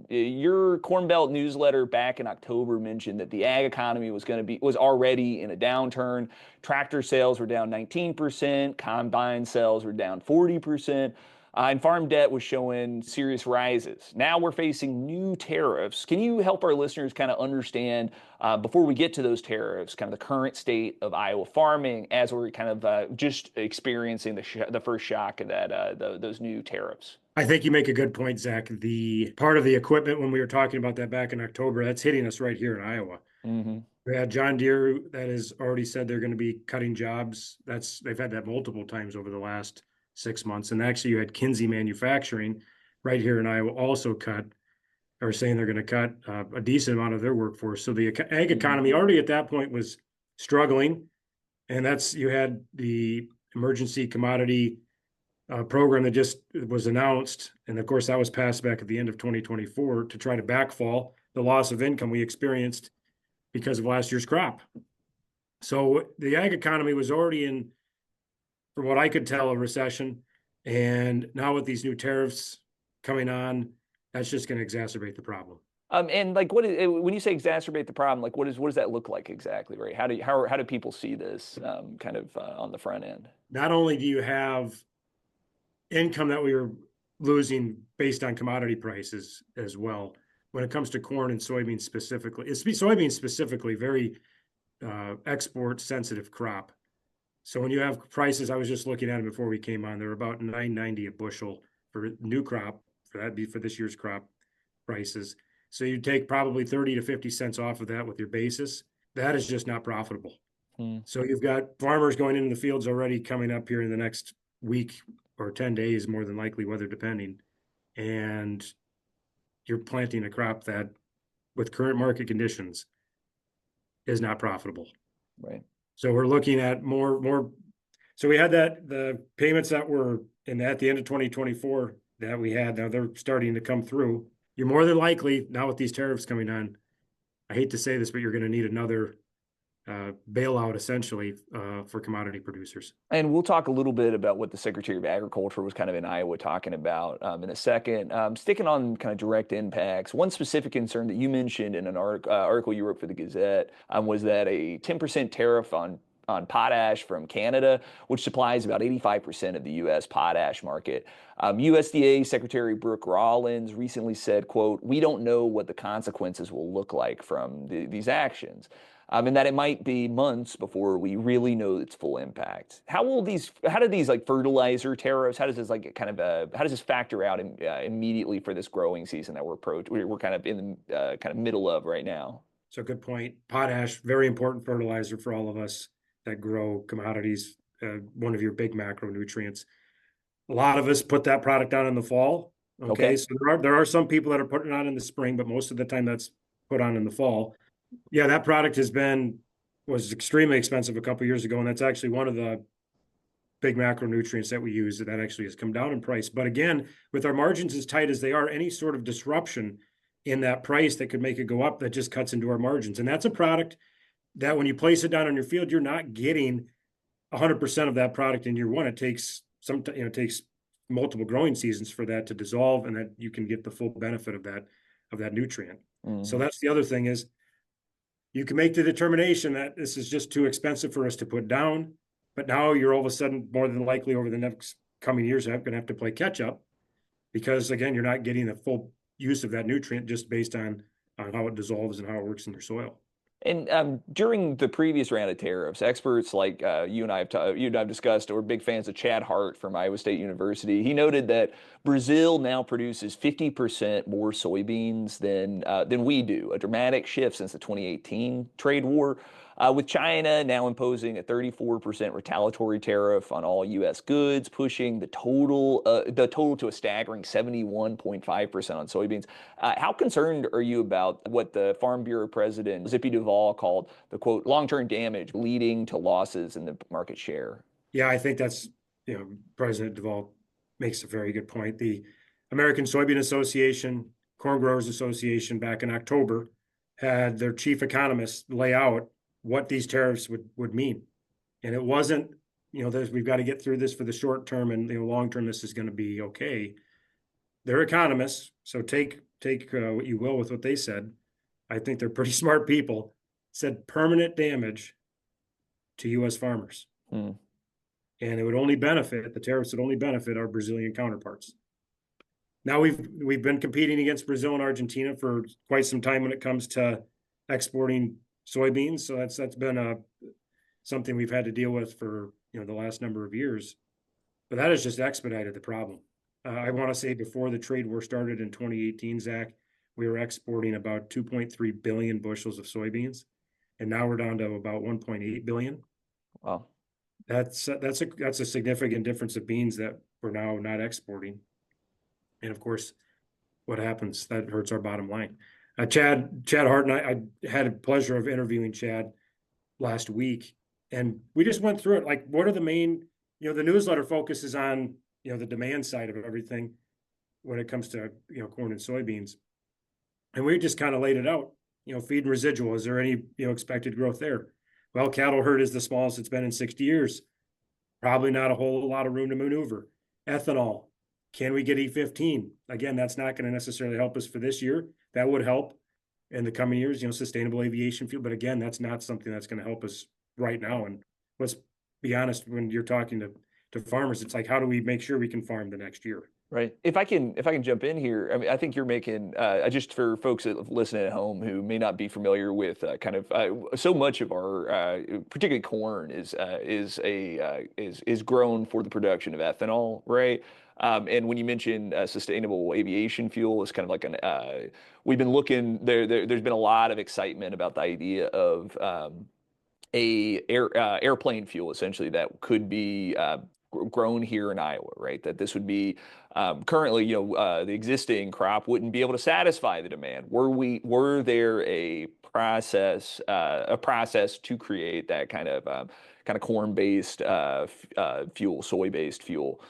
Your Corn Belt newsletter back in October mentioned that the ag economy was already in a downturn. Tractor sales were down 19%, combine sales were down 40%. And farm debt was showing serious rises. Now we're facing new tariffs. Can you help our listeners kind of understand, before we get to those tariffs, kind of the current state of Iowa farming as we're kind of just experiencing the first shock of that those new tariffs? I think you make a good point, Zach. The part of the equipment, when we were talking about that back in October, that's hitting us right here in Iowa. Mm-hmm. We had John Deere that has already said they're going to be cutting jobs. They've had that multiple times over the last 6 months. And actually, you had Kinsey Manufacturing right here in Iowa also saying they're going to cut a decent amount of their workforce. So the ag economy already at that point was struggling. And you had the emergency commodity program that just was announced. And of course, that was passed back at the end of 2024 to try to backfall the loss of income we experienced because of last year's crop. So the ag economy was already in, from what I could tell, a recession. And now with these new tariffs coming on, that's just going to exacerbate the problem. And like, when you say exacerbate the problem, like what does that look like exactly, right? How do people see this kind of on the front end? Not only do you have income that we were losing based on commodity prices as well, when it comes to corn and soybeans specifically, soybeans specifically, very export sensitive crop. So when you have prices, I was just looking at them before we came on, they're about $9.90 a bushel for new crop, for this year's crop prices. So you take probably 30 to 50 cents off of that with your basis. That is just not profitable. So you've got farmers going into the fields already coming up here in the next week or 10 days, more than likely, weather depending. And you're planting a crop that, with current market conditions, is not profitable. Right. So we're looking at more. So we had the payments that were at the end of 2024 that we had, now they're starting to come through. You're more than likely, now with these tariffs coming on, I hate to say this, but you're going to need another bailout essentially for commodity producers. And we'll talk a little bit about what the Secretary of Agriculture was kind of in Iowa talking about in a second. Sticking on kind of direct impacts, one specific concern that you mentioned in an article you wrote for the Gazette was that a 10% tariff on potash from Canada, which supplies about 85% of the U.S. potash market. USDA Secretary Brooke Rollins recently said, quote, "We don't know what the consequences will look like from these actions." And that it might be months before we really know its full impact. How do these like fertilizer tariffs, how does this factor out immediately for this growing season that we're kind of in the kind of middle of right now? So good point. Potash, very important fertilizer for all of us that grow commodities, one of your big macronutrients. A lot of us put that product on in the fall. Okay. So there are some people that are putting it on in the spring, but most of the time that's put on in the fall. Yeah, that product was extremely expensive a couple of years ago, and that's actually one of the big macronutrients that we use that actually has come down in price. But again, with our margins as tight as they are, any sort of disruption in that price that could make it go up, that just cuts into our margins. And that's a product that when you place it down on your field, you're not getting 100% of that product in year one. It takes multiple growing seasons for that to dissolve, and that you can get the full benefit of that nutrient. Mm-hmm. So that's the other thing is, you can make the determination that this is just too expensive for us to put down, but now you're all of a sudden more than likely over the next coming years going to have to play catch up because, again, you're not getting the full use of that nutrient just based on how it dissolves and how it works in your soil. And during the previous round of tariffs, experts like you and I have discussed, or big fans of Chad Hart from Iowa State University. He noted that Brazil now produces 50% more soybeans than we do, a dramatic shift since the 2018 trade war. With China now imposing a 34% retaliatory tariff on all U.S. goods, pushing the total to a staggering 71.5% on soybeans. How concerned are you about what the Farm Bureau president, Zippy Duvall, called the quote, long-term damage leading to losses in the market share? Yeah, I think that's, President Duvall makes a very good point. The American Soybean Association, Corn Growers Association back in October had their chief economists lay out what these tariffs would mean. And it wasn't, we've got to get through this for the short term, and long term, this is going to be okay. They're economists, so take what you will with what they said. I think they're pretty smart people. Said permanent damage to U.S. farmers. And it would only benefit, the tariffs would only benefit our Brazilian counterparts. Now we've been competing against Brazil and Argentina for quite some time when it comes to exporting soybeans. So that's been something we've had to deal with for the last number of years. But that has just expedited the problem. I want to say before the trade war started in 2018, Zach, we were exporting about 2.3 billion bushels of soybeans, and now we're down to about 1.8 billion. Wow. That's a significant difference of beans that we're now not exporting. And of course, what happens, that hurts our bottom line. Chad Hart and I had a pleasure of interviewing Chad last week, and we just went through it. Like, what are the main, the newsletter focuses on, the demand side of everything when it comes to, corn and soybeans. And we just kind of laid it out, feed and residual. Is there any, expected growth there? Well, cattle herd is the smallest it's been in 60 years. Probably not a whole lot of room to maneuver. Ethanol. Can we get E15? Again, that's not going to necessarily help us for this year. That would help in the coming years, sustainable aviation fuel. But again, that's not something that's going to help us right now. And let's be honest, when you're talking to farmers, it's like, how do we make sure we can farm the next year? Right. If I can jump in here, I mean, I think you're making just for folks that listening at home who may not be familiar with so much of our particularly corn is grown for the production of ethanol, right? And when you mention sustainable aviation fuel, it's kind of like we've been looking there. There's been a lot of excitement about the idea of airplane fuel, essentially, that could be grown here in Iowa, right? That this would be currently, the existing crop wouldn't be able to satisfy the demand. Were there a process to create that kind of corn-based fuel, soy-based fuel?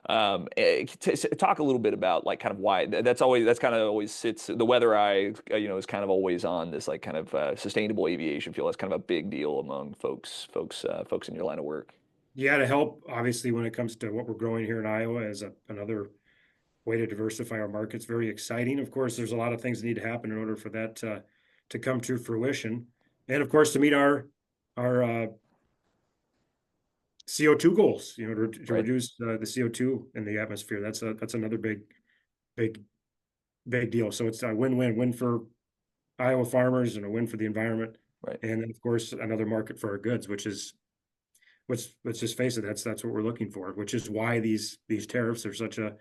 Talk a little bit about like kind of why that's kind of always sits the weather eye, is kind of always on this like kind of sustainable aviation fuel. That's kind of a big deal among folks in your line of work. Yeah, to help, obviously, when it comes to what we're growing here in Iowa as another way to diversify our markets. Very exciting. Of course, there's a lot of things that need to happen in order for that to come to fruition. And of course, to meet our CO2 goals, to Right. reduce the CO2 in the atmosphere. That's another big deal. So it's a win-win for Iowa farmers and a win for the environment. Right. And then, of course, another market for our goods, let's just face it, that's what we're looking for, which is why these tariffs are such a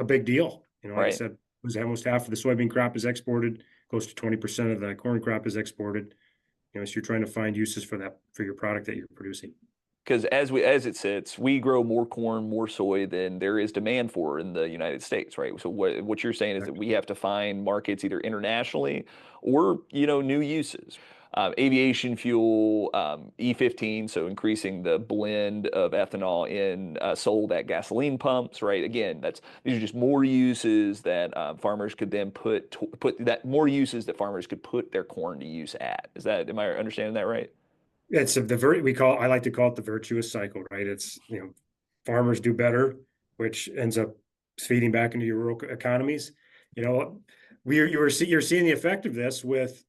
big deal. Like Right. I said, almost half of the soybean crop is exported, close to 20% of the corn crop is exported. So you're trying to find uses for your product that you're producing. Because as it sits, we grow more corn, more soy than there is demand for in the United States, right? So what you're saying is that we have to find markets either internationally or new uses. Aviation fuel, E15, so increasing the blend of ethanol in sold at gasoline pumps, right? Again, these are just more uses that farmers could then put farmers could put their corn to use at. Am I understanding that right? It's I like to call it the virtuous cycle, right? It's, farmers do better, which ends up feeding back into your rural economies. You're seeing the effect of this with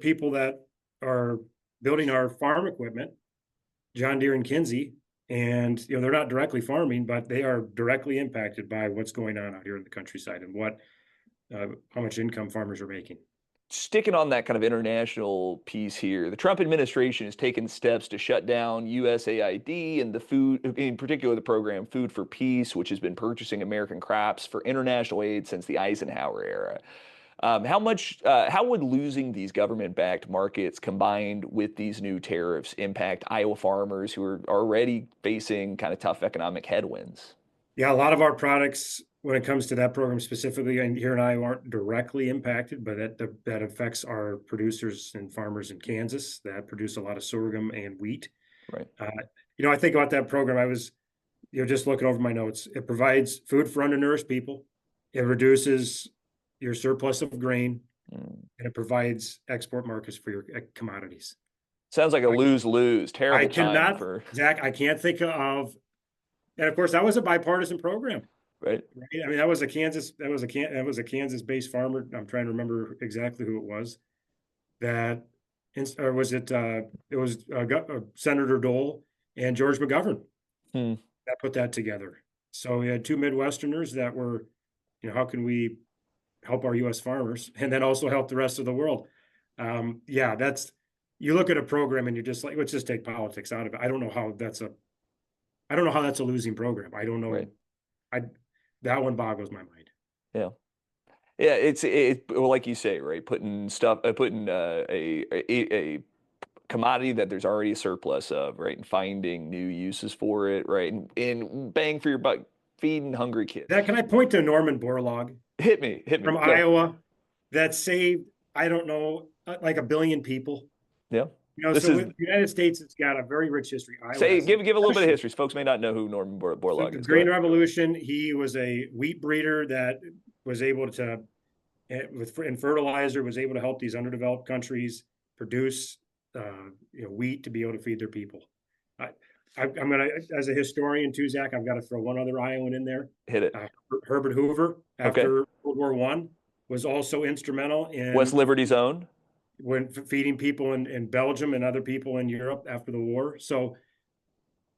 people that are building our farm equipment, John Deere and Kinsey, and they're not directly farming, but they are directly impacted by what's going on out here in the countryside and how much income farmers are making. sticking on that kind of international piece here, the Trump administration has taken steps to shut down USAID and the food, in particular, the program Food for Peace, which has been purchasing American crops for international aid since the Eisenhower era. How would losing these government-backed markets combined with these new tariffs impact Iowa farmers who are already facing kind of tough economic headwinds? Yeah, a lot of our products, when it comes to that program specifically, and here in Iowa, aren't directly impacted, but that affects our producers and farmers in Kansas that produce a lot of sorghum and wheat. Right. I think about that program. I was, just looking over my notes. It provides food for undernourished people. It reduces your surplus of grain, and it provides export markets for your commodities. Sounds like a lose-lose. Terrible time for Zach. I can't think of, and of course that was a bipartisan program, right? I mean, that was a Kansas-based farmer. I'm trying to remember exactly who it was. Or was it? It was Senator Dole and George McGovern that put that together. So we had two Midwesterners that were, how can we help our U.S. farmers and then also help the rest of the world? You look at a program and you're just like, let's just take politics out of it. I don't know how that's a losing program. I don't know. Right. That one boggles my mind. Yeah. Yeah, it's well, like you say, right? Putting a commodity that there's already a surplus of, right, and finding new uses for it, right, and bang for your buck, feeding hungry kids. Can I point to Norman Borlaug? Hit me. From Iowa, that saved, I don't know, like 1 billion people. Yeah. The United States has give a little bit of history. Folks may not know who Norman Borlaug is. Green Revolution. He was a wheat breeder that was able to, in fertilizer, was able to help these underdeveloped countries produce, wheat to be able to feed their people. I'm gonna, as a historian too, Zach, I've got to throw one other Iowan in there. Hit it. Herbert Hoover, after World War I, was also instrumental in West Liberty Zone. When feeding people in Belgium and other people in Europe after the war. So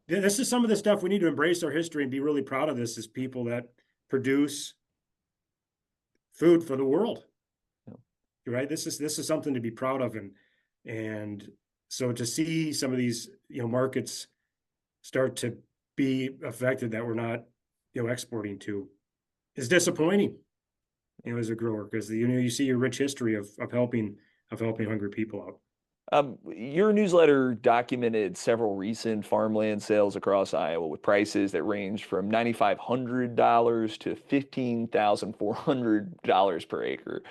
this is some of the stuff we need to embrace our history and be really proud of this as people that produce food for the world. Yeah. Right? This is something to be proud of. And so to see some of these, markets start to be affected that we're not, exporting to is disappointing, as a grower, because you see your rich history of helping hungry people out. Your newsletter documented several recent farmland sales across Iowa with prices that range from $9,500 to $15,400 per acre,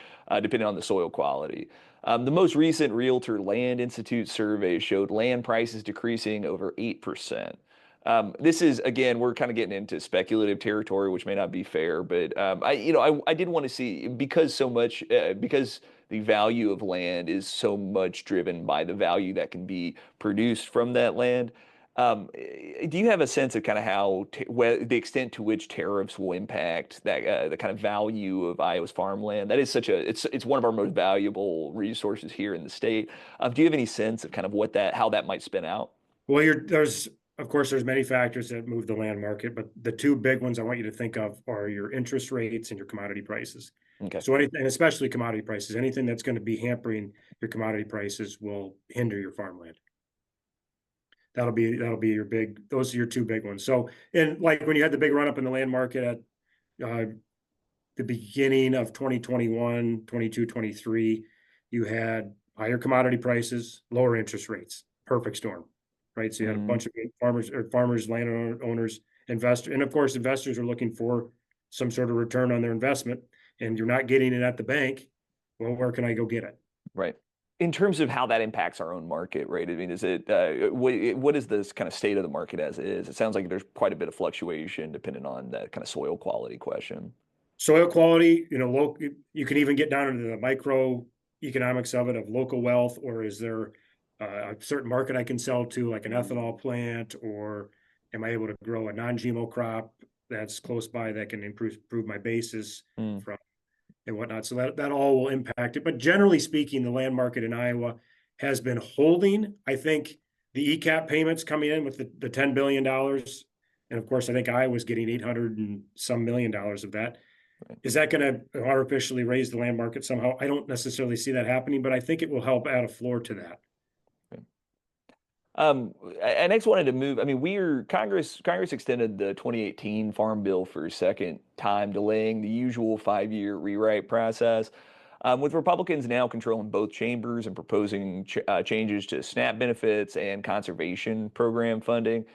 depending on the soil quality. The most recent Realtor Land Institute survey showed land prices decreasing over 8%. This is, again, we're kind of getting into speculative territory, which may not be fair, but I did want to see, because the value of land is so much driven by the value that can be produced from that land. Do you have a sense of kind of how the extent to which tariffs will impact that the kind of value of Iowa's farmland? That is it's one of our most valuable resources here in the state. Do you have any sense of kind of how that might spin out? Well, there's many factors that move the land market, but the two big ones I want you to think of are your interest rates and your commodity prices. Okay. So anything, especially commodity prices, anything that's going to be hampering your commodity prices will hinder your farmland. That'll be those are your two big ones. So, and like when you had the big run up in the land market at the beginning of 2021, 22, 23, you had higher commodity prices, lower interest rates, perfect storm, right? So you had a bunch of farmers, landowners, investors, and of course, investors are looking for some sort of return on their investment, and you're not getting it at the bank. Well, where can I go get it? Right. In terms of how that impacts our own market, right? I mean, is it what is this kind of state of the market as it is? It sounds like there's quite a bit of fluctuation depending on that kind of soil quality question. Soil quality, you can even get down into the micro economics of it, of local wealth, or is there a certain market I can sell to, like an ethanol plant, or am I able to grow a non-GMO crop that's close by that can improve my basis from and whatnot. So that all will impact it. But generally speaking, the land market in Iowa has been holding. I think the ECAP payments coming in with the $10 billion. And of course, I think Iowa's getting $800 and some million of that. Is that going to artificially raise the land market somehow? I don't necessarily see that happening, but I think it will help add a floor to that. I next wanted to move. I mean, Congress extended the 2018 Farm Bill for a second time, delaying the usual 5-year rewrite process. With Republicans now controlling both chambers and proposing changes to SNAP benefits and conservation program funding,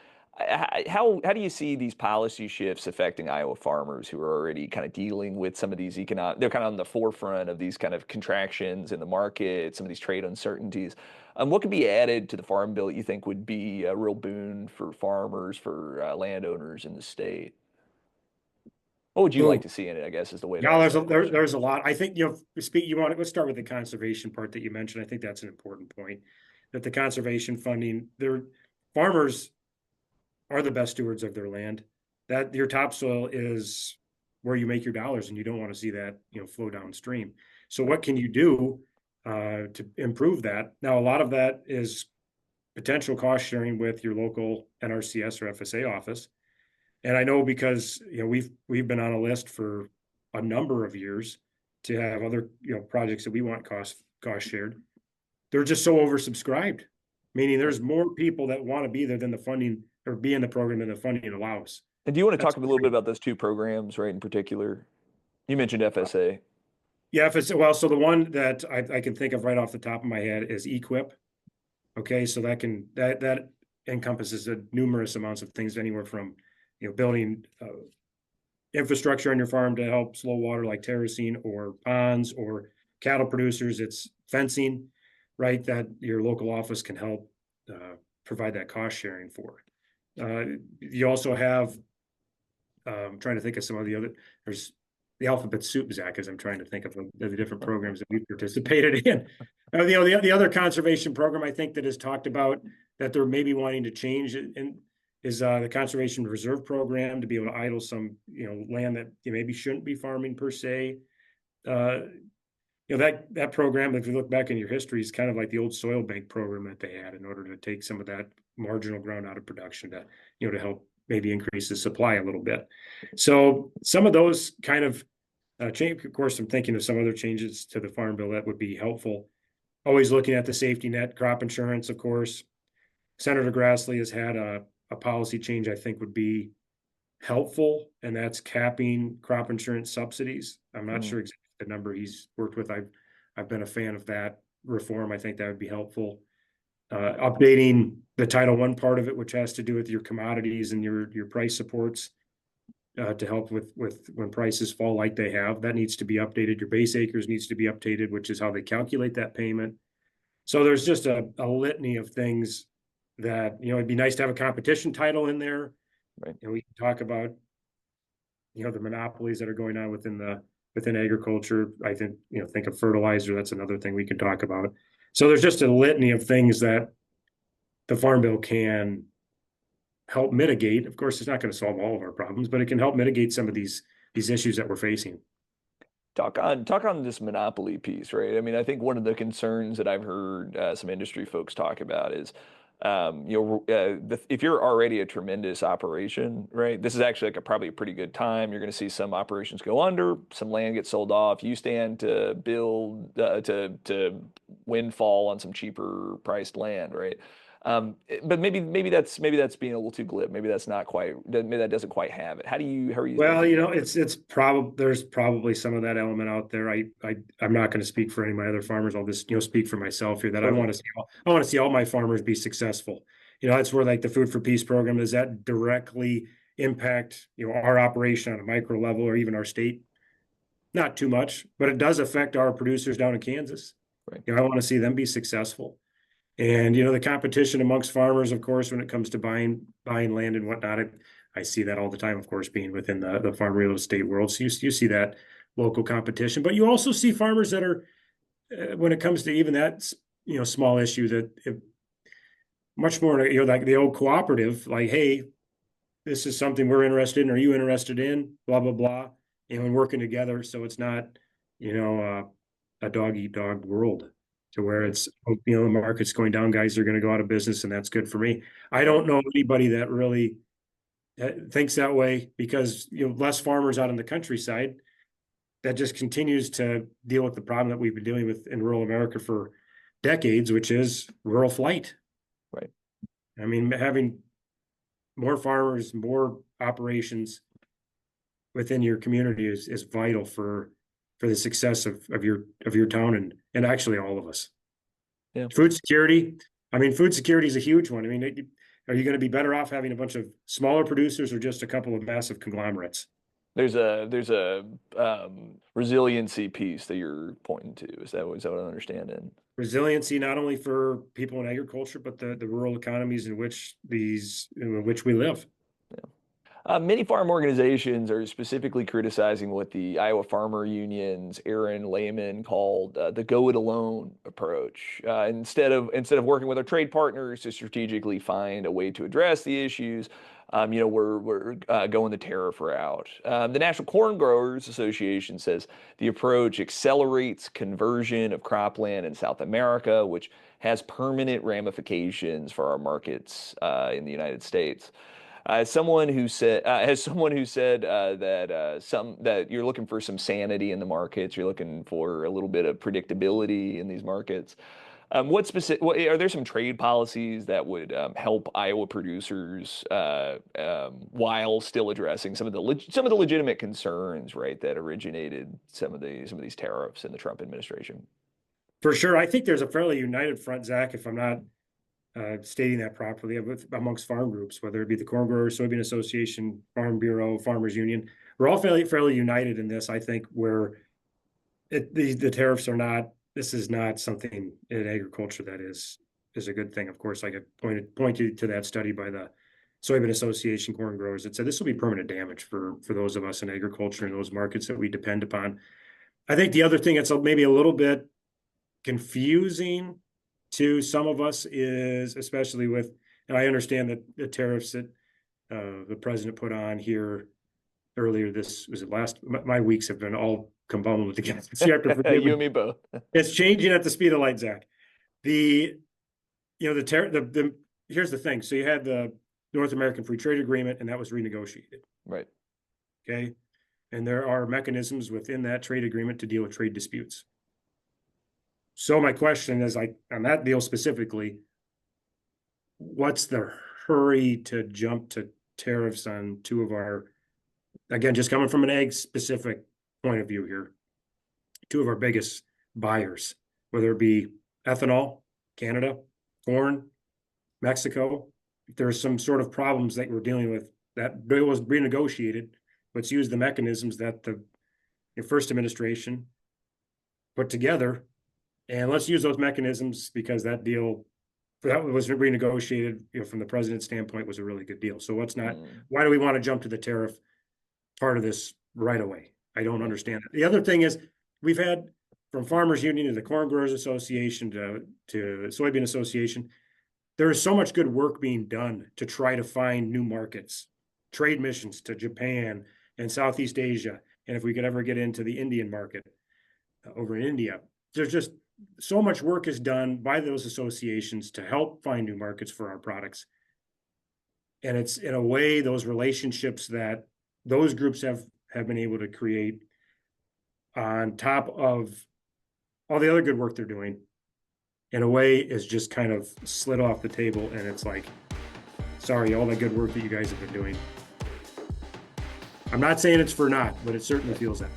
how do you see these policy shifts affecting Iowa farmers who are already kind of dealing with some of these economic, they're kind of on the forefront of these kind of contractions in the market, some of these trade uncertainties. What could be added to the Farm Bill that you think would be a real boon for farmers, for landowners in the state? What would you like to see in it, I guess, is the way to ask that question. There's a lot. I think, let's start with the conservation part that you mentioned. I think that's an important point, that the conservation funding, farmers are the best stewards of their land. That your topsoil is where you make your dollars, and you don't want to see that, flow downstream. So what can you do to improve that? Now, a lot of that is potential cost sharing with your local NRCS or FSA office. And I know because we've been on a list for a number of years to have other projects that we want cost shared. They're just so oversubscribed, meaning there's more people that want to be there than the funding or be in the program than the funding allows. And do you want to talk a little bit about those two programs, right, in particular? You mentioned FSA. Yeah, FSA. Well, so the one that I can think of right off the top of my head is EQIP. Okay, so that encompasses numerous amounts of things, anywhere from building infrastructure on your farm to help slow water, like terracing or ponds, or cattle producers, it's fencing, right? That your local office can help provide that cost sharing for. You also have, I'm trying to think of some of the other, there's the alphabet soup, Zach, as I'm trying to think of the different programs that we participated in. The other conservation program I think that is talked about that they're maybe wanting to change is the conservation reserve program, to be able to idle some land that you maybe shouldn't be farming per se. That program, if you look back in your history, is kind of like the old soil bank program that they had in order to take some of that marginal ground out of production to help maybe increase the supply a little bit. So some of those kind of change. Of course, I'm thinking of some other changes to the Farm Bill that would be helpful. Always looking at the safety net, crop insurance, of course. Senator Grassley has had a policy change I think would be helpful, and that's capping crop insurance subsidies. I'm not sure exactly the number he's worked with. I've been a fan of that reform. I think that would be helpful. Updating the Title I part of it, which has to do with your commodities and your price supports to help with when prices fall like they have. That needs to be updated. Your base acres needs to be updated, which is how they calculate that payment. So there's just a litany of things that, it'd be nice to have a competition title in there. Right. And we can talk about, the monopolies that are going on within agriculture. I think of fertilizer. That's another thing we can talk about. So there's just a litany of things that the Farm Bill can help mitigate. Of course, it's not going to solve all of our problems, but it can help mitigate some of these issues that we're facing. Talk on this monopoly piece, right? I mean, I think one of the concerns that I've heard some industry folks talk about is, if you're already a tremendous operation, right? This is actually probably a pretty good time. You're going to see some operations go under, some land get sold off. You stand to build to windfall on some cheaper priced land, right? But maybe that's being a little too glib. Maybe that's not quite. Maybe that doesn't quite have it. How are you? Well, it's probably there's probably some of that element out there. I'm not going to speak for any of my other farmers. I'll just speak for myself here. That I want to see all my farmers be successful. That's where like the Food for Peace program, does that directly impact our operation on a micro level or even our state? Not too much, but it does affect our producers down in Kansas. Right. I want to see them be successful. And, the competition amongst farmers, of course, when it comes to buying land and whatnot, I see that all the time, of course, being within the farm real estate world. So you see that local competition, but you also see farmers that are, when it comes to even that, small issue, that much more, like the old cooperative, like, hey, this is something we're interested in. Are you interested in? Blah, blah, blah. And working together. So it's not, a dog eat dog world. To where it's, the market's going down, guys are going to go out of business, and that's good for me. I don't know anybody that really thinks that way, because less farmers out in the countryside, that just continues to deal with the problem that we've been dealing with in rural America for decades, which is rural flight. Right. I mean, having more farmers, more operations within your community is vital for the success of your town and actually all of us. Yeah. Food security. I mean, food security is a huge one. I mean, are you going to be better off having a bunch of smaller producers or just a couple of massive conglomerates? There's a resiliency piece that you're pointing to. Is that what I'm understanding? Resiliency not only for people in agriculture, but the rural economies in which we live. Many farm organizations are specifically criticizing what the Iowa Farmer Union's Aaron Lehman called the "go it alone" approach. Instead of working with our trade partners to strategically find a way to address the issues, we're going the tariff route. The National Corn Growers Association says the approach accelerates conversion of cropland in South America, which has permanent ramifications for our markets in the United States. As someone who said that you're looking for some sanity in the markets, you're looking for a little bit of predictability in these markets. Are there some trade policies that would help Iowa producers while still addressing some of the legitimate concerns, right, that originated some of these tariffs in the Trump administration? For sure, I think there's a fairly united front, Zach, if I'm not stating that properly, amongst farm groups, whether it be the Corn Growers, Soybean Association, Farm Bureau, Farmers Union. We're all fairly united in this. I think where the tariffs are not. This is not something in agriculture that is a good thing. Of course, I could point you to that study by the Soybean Association, Corn Growers, that said this will be permanent damage for those of us in agriculture and those markets that we depend upon. I think the other thing that's maybe a little bit confusing to some of us is, especially with, and I understand that the tariffs that the president put on here earlier, my weeks have been all combined together. You and me both. It's changing at the speed of light, Zach. Here's the thing. So you had the North American Free Trade Agreement, and that was renegotiated. Right. Okay. And there are mechanisms within that trade agreement to deal with trade disputes. So my question is, on that deal specifically, what's the hurry to jump to tariffs on two of our, again, just coming from an ag specific point of view here, two of our biggest buyers, whether it be ethanol, Canada, corn, Mexico. If there's some sort of problems that we're dealing with, that bill was renegotiated. Let's use the mechanisms that the first administration put together. And let's use those mechanisms because that deal that was renegotiated, from the president's standpoint, was a really good deal. So why do we want to jump to the tariff part of this right away? I don't understand that. The other thing is we've had from Farmers Union to the Corn Growers Association to the Soybean Association, there is so much good work being done to try to find new markets, trade missions to Japan and Southeast Asia. And if we could ever get into the Indian market over in India, there's just so much work is done by those associations to help find new markets for our products. And it's in a way, those relationships that those groups have been able to create on top of all the other good work they're doing, in a way is just kind of slid off the table. And it's like, sorry, all that good work that you guys have been doing. I'm not saying it's for naught, but it certainly feels that.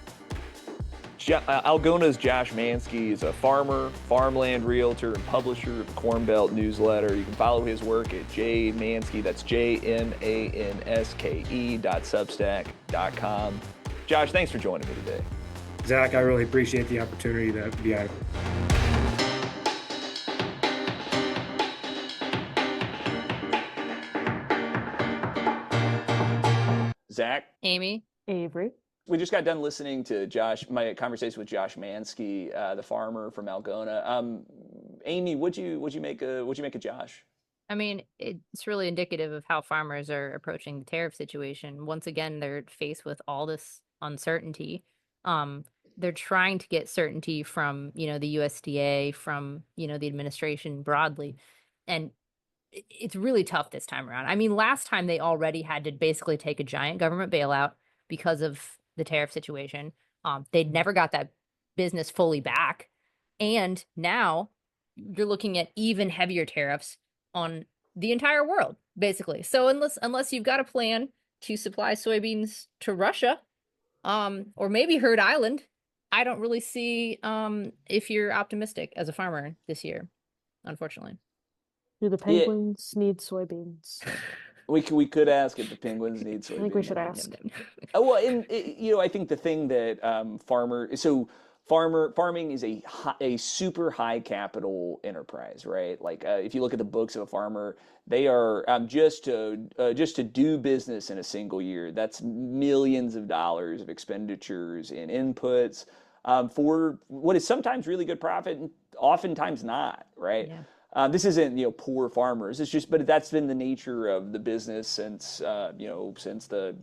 Algona's Josh Manske is a farmer, farmland realtor, and publisher of the Corn Belt newsletter. You can follow his work at jmanske, that's jmanske.substack.com. Josh, thanks for joining me today. Zach, I really appreciate the opportunity to be on. Zach? Amie? Avery? We just got done listening to my conversation with Josh Manske, the farmer from Algona. Amie, what'd you make of Josh? I mean, it's really indicative of how farmers are approaching the tariff situation. Once again, they're faced with all this uncertainty. They're trying to get certainty from, the USDA, from, the administration broadly. And it's really tough this time around. I mean, last time they already had to basically take a giant government bailout because of the tariff situation. They never got that business fully back. And now you're looking at even heavier tariffs on the entire world, basically. So unless you've got a plan to supply soybeans to Russia, or maybe Herd Island, I don't really see if you're optimistic as a farmer this year, unfortunately. Do the penguins need soybeans? We could ask if the penguins need soybeans. I think we should ask. Well, I think the thing that farming is a super high capital enterprise, right? Like if you look at the books of a farmer, they are just to do business in a single year, that's millions of dollars of expenditures in inputs for what is sometimes really good profit and oftentimes not, right? Yeah. This isn't poor farmers. It's just, but that's been the nature of the business since since the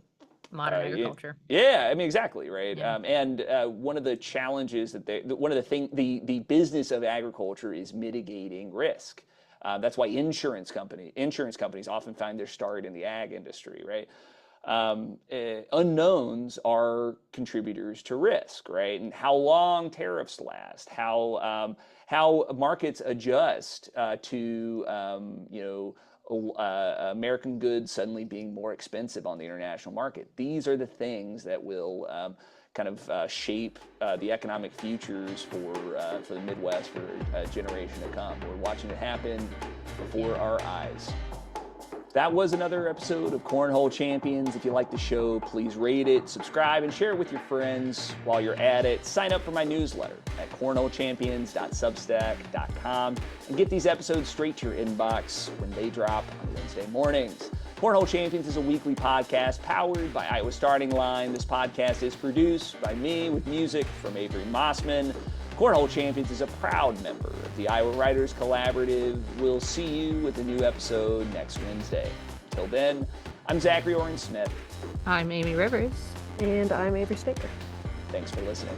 modern agriculture. Yeah, I mean exactly, right. Yeah. And one of the challenges the business of agriculture is mitigating risk. That's why insurance companies often find their start in the ag industry, right? Unknowns are contributors to risk, right? And how long tariffs last, how markets adjust to American goods suddenly being more expensive on the international market. These are the things that will shape the economic futures for the Midwest for a generation to come. We're watching it happen before our eyes. That was another episode of Cornhole Champions. If you like the show, please rate it, subscribe, and share it with your friends. While you're at it, sign up for my newsletter at cornholechampions.substack.com and get these episodes straight to your inbox when they drop on Wednesday mornings. Cornhole Champions is a weekly podcast powered by Iowa Starting Line. This podcast is produced by me with music from Avery Mossman. Cornhole Champions is a proud member of the Iowa Writers Collaborative. We'll see you with a new episode next Wednesday. Until then, I'm Zachary Oren Smith. I'm Amie Rivers. And I'm Avery Staker. Thanks for listening.